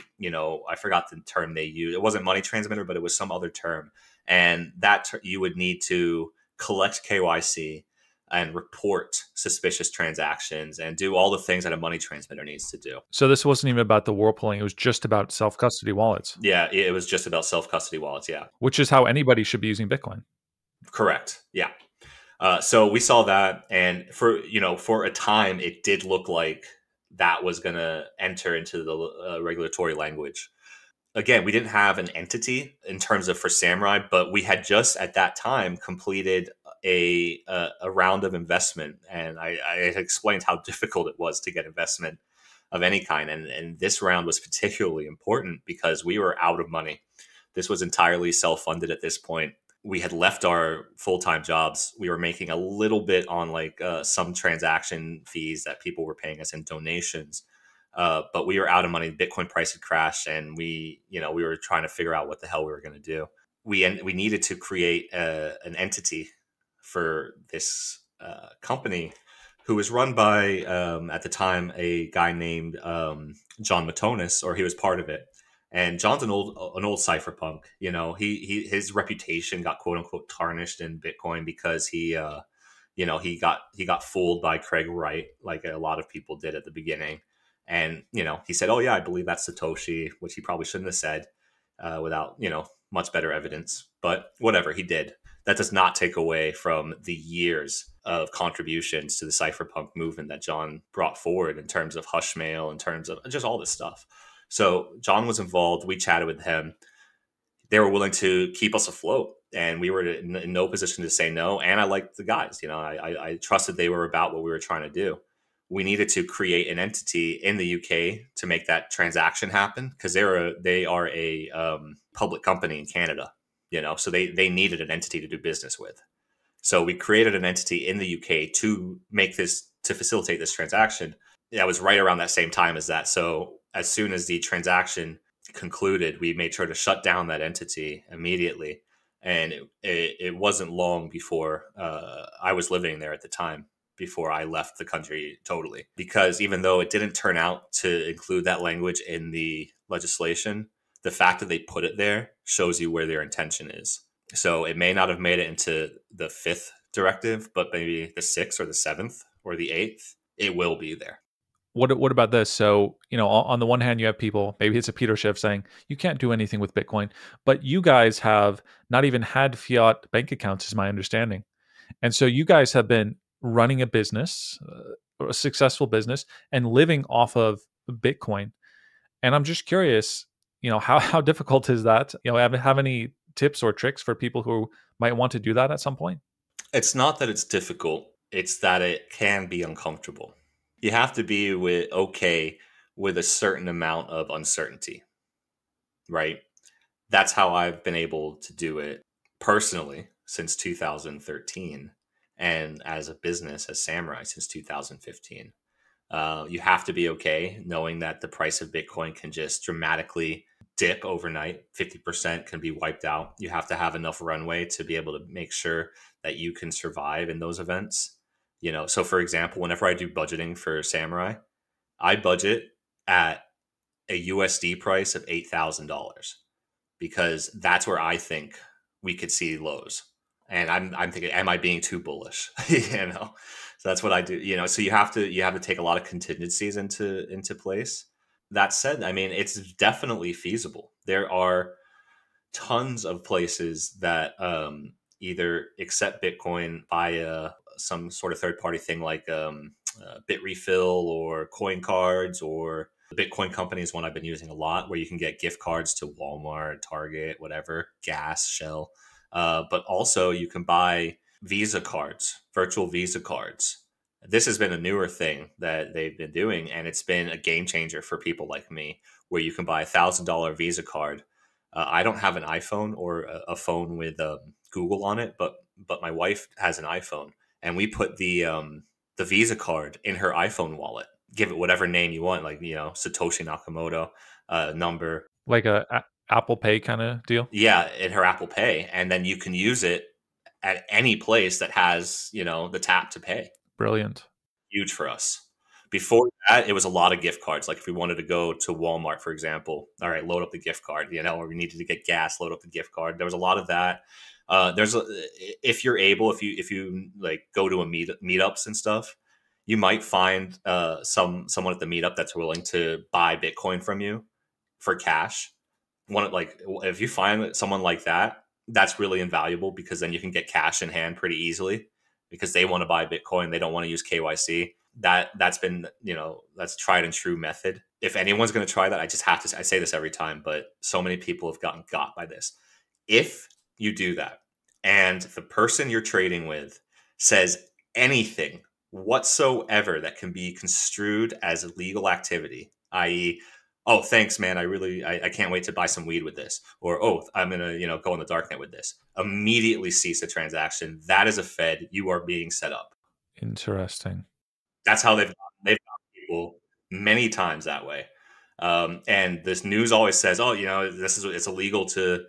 forgot the term they used. It wasn't money transmitter, but it was some other term. And that you would need to collect KYC and report suspicious transactions and do all the things that a money transmitter needs to do. So this wasn't even about the whirlpooling. It was just about self-custody wallets. Yeah, it was just about self-custody wallets, yeah. Which is how anybody should be using Bitcoin. Correct, yeah. So we saw that, and for a time, it did look like that was going to enter into the regulatory language. Again, we didn't have an entity in terms of for Samourai, but we had just at that time completed a round of investment, and I explained how difficult it was to get investment of any kind, and this round was particularly important because we were out of money. This was entirely self-funded at this point. We had left our full-time jobs. We were making a little bit on some transaction fees that people were paying us in donations. But we were out of money. Bitcoin price had crashed, and we were trying to figure out what the hell we were going to do. We needed to create an entity for this company who was run by at the time a guy named John Matonis, or he was part of it. And John's an old cypherpunk. You know, his reputation got quote unquote tarnished in Bitcoin because he got fooled by Craig Wright, like a lot of people did at the beginning. And he said, "Oh yeah, I believe that's Satoshi," which he probably shouldn't have said without much better evidence. But whatever, he did. That does not take away from the years of contributions to the cypherpunk movement that John brought forward in terms of Hushmail, in terms of just all this stuff. So John was involved. We chatted with him. They were willing to keep us afloat, and we were in no position to say no. And I liked the guys. I trusted they were about what we were trying to do. We needed to create an entity in the UK to make that transaction happen, because they are a public company in Canada. So they needed an entity to do business with. So we created an entity in the UK to facilitate this transaction. That was right around that same time as that. So as soon as the transaction concluded, we made sure to shut down that entity immediately. And it wasn't long before I was living there at the time, before I left the country totally. Because even though it didn't turn out to include that language in the legislation, the fact that they put it there shows you where their intention is. So it may not have made it into the 5th directive, but maybe the 6th or the 7th or the 8th, it will be there. What about this? So, on the one hand, you have people, maybe it's a Peter Schiff saying, you can't do anything with Bitcoin, but you guys have not even had fiat bank accounts, is my understanding. And so you guys have been running a business, a successful business, and living off of Bitcoin. And I'm just curious, how difficult is that? Have any tips or tricks for people who might want to do that at some point? It's not that it's difficult. It's that it can be uncomfortable. You have to be okay with a certain amount of uncertainty, right? That's how I've been able to do it personally since 2013, and as a business, as Samurai, since 2015. You have to be okay knowing that the price of Bitcoin can just dramatically dip overnight. 50% can be wiped out. You have to have enough runway to be able to make sure that you can survive in those events. So for example, whenever I do budgeting for Samurai, I budget at a USD price of $8,000, because that's where I think we could see lows. And I'm thinking, am I being too bullish? So that's what I do. So you have to take a lot of contingencies into place. That said, I mean, it's definitely feasible. There are tons of places that either accept Bitcoin via some sort of third party thing like Bitrefill or coin cards, or the Bitcoin company is one I've been using a lot, where you can get gift cards to Walmart, Target, whatever, gas, Shell. But also you can buy Visa cards, virtual Visa cards. This has been a newer thing that they've been doing, and it's been a game changer for people like me, where you can buy $1,000 Visa card. I don't have an iPhone or a phone with Google on it, but my wife has an iPhone, and we put the Visa card in her iPhone wallet. Give it whatever name you want, like Satoshi Nakamoto number, Like a Apple Pay kind of deal? yeah, in her Apple Pay, and then you can use it at any place that has the tap to pay. Brilliant. Huge for us. Before that, it was a lot of gift cards. Like if we wanted to go to Walmart, for example, all right, load up the gift card. Or we needed to get gas, load up the gift card. There was a lot of that. If you're able, if you like go to a meetups and stuff, you might find someone at the meetup that's willing to buy Bitcoin from you for cash. If you find someone like that, that's really invaluable, because then you can get cash in hand pretty easily, because they want to buy Bitcoin. They don't want to use KYC. That's been, that's tried and true method. If anyone's going to try that, I say this every time, but so many people have gotten got by this. If you do that and the person you're trading with says anything whatsoever that can be construed as illegal activity, i.e., oh, thanks, man, I can't wait to buy some weed with this, or oh, I'm gonna go on the darknet with this, immediately cease the transaction. That is a Fed. You are being set up. Interesting. That's how they've got people many times that way. And this news always says, oh, it's illegal to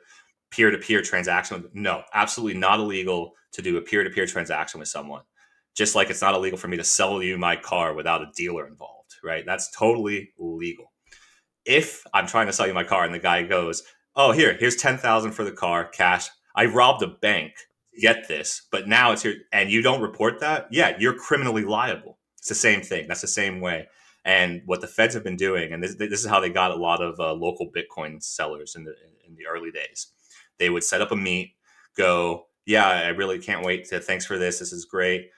peer-to-peer transaction. No, absolutely not illegal to do a peer-to-peer transaction with someone. Just like it's not illegal for me to sell you my car without a dealer involved, right? That's totally legal. If I'm trying to sell you my car and the guy goes, "Oh, here's 10,000 for the car, cash. I robbed a bank to get this, but now it's here," and you don't report that, yeah, you're criminally liable. It's the same thing. That's the same way. And what the feds have been doing, and this is how they got a lot of local Bitcoin sellers in the early days. They would set up a meet, go, "Yeah, I really can't wait to. Thanks for this. This is great.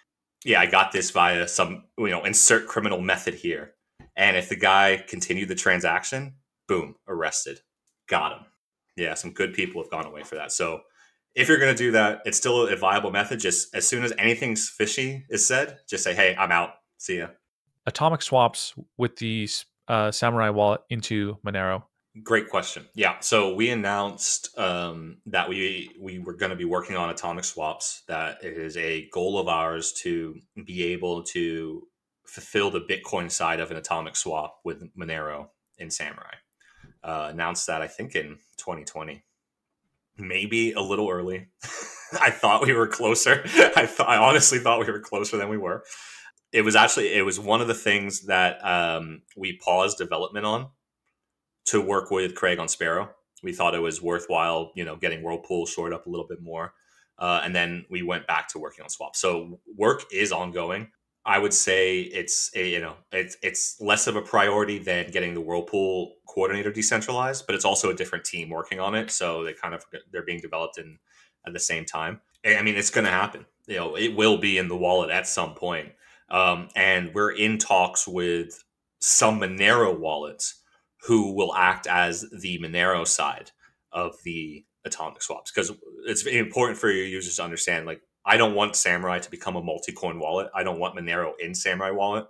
Yeah, I got this via some, insert criminal method here." And if the guy continued the transaction, boom, arrested, got him. Yeah, some good people have gone away for that. So if you're going to do that, it's still a viable method. Just as soon as anything fishy is said, just say, "Hey, I'm out. See ya." Atomic swaps with the Samourai Wallet into Monero. Great question. Yeah, so we announced that we were going to be working on atomic swaps. That it is a goal of ours to be able to fulfill the Bitcoin side of an atomic swap with Monero in Samourai. Announced that, I think, in 2020. Maybe a little early. I thought we were closer. I honestly thought we were closer than we were. It was one of the things that we paused development on to work with Craig on Sparrow. We thought it was worthwhile, getting Whirlpool shored up a little bit more. And then we went back to working on swaps. So work is ongoing. I would say it's less of a priority than getting the Whirlpool coordinator decentralized, but it's also a different team working on it. So they're being developed at the same time. I mean, it's going to happen. It will be in the wallet at some point. And we're in talks with some Monero wallets who will act as the Monero side of the atomic swaps, because it's important for your users to understand, like, I don't want Samourai to become a multi-coin wallet. I don't want Monero in Samourai Wallet.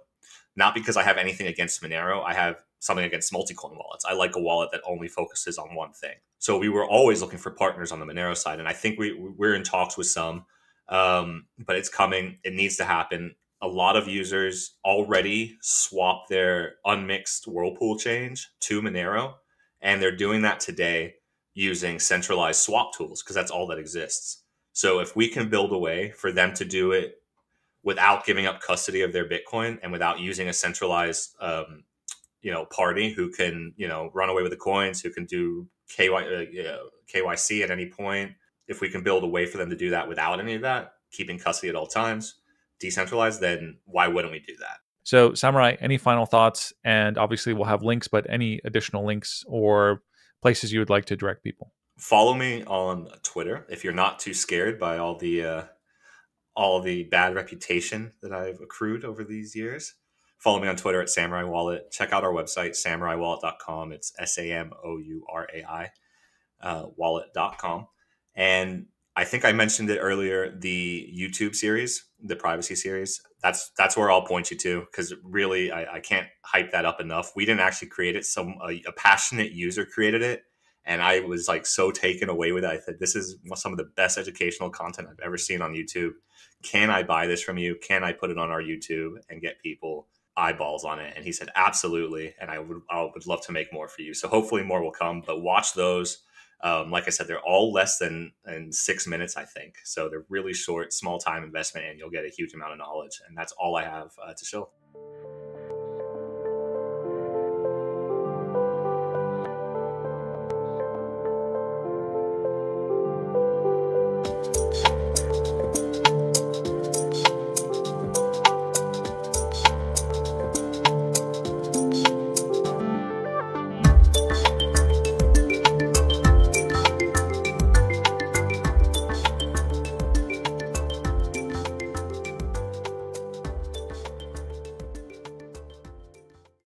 Not because I have anything against Monero. I have something against multi-coin wallets. I like a wallet that only focuses on one thing. So we were always looking for partners on the Monero side, and I think we're in talks with some, but it's coming. It needs to happen. A lot of users already swap their unmixed Whirlpool change to Monero, and they're doing that today using centralized swap tools, because that's all that exists. So if we can build a way for them to do it without giving up custody of their Bitcoin and without using a centralized, party who can, run away with the coins, who can do KYC at any point, if we can build a way for them to do that without any of that, keeping custody at all times, decentralized, then why wouldn't we do that? So, Samourai, any final thoughts? And obviously, we'll have links, but any additional links or places you would like to direct people? Follow me on Twitter if you're not too scared by all the bad reputation that I've accrued over these years. Follow me on Twitter at Samourai Wallet. Check out our website, samouraiwallet.com. It's SAMOURAI wallet.com. And I think I mentioned it earlier, the YouTube series, the privacy series. That's where I'll point you to, because really I can't hype that up enough. We didn't actually create it. A passionate user created it. And I was like so taken away with it. I said, this is some of the best educational content I've ever seen on YouTube. Can I buy this from you? Can I put it on our YouTube and get people eyeballs on it? And he said, absolutely. And I would love to make more for you. So hopefully more will come, but watch those. Like I said, they're all less than 6 minutes, I think. So they're really short, small time investment, and you'll get a huge amount of knowledge. And that's all I have to show.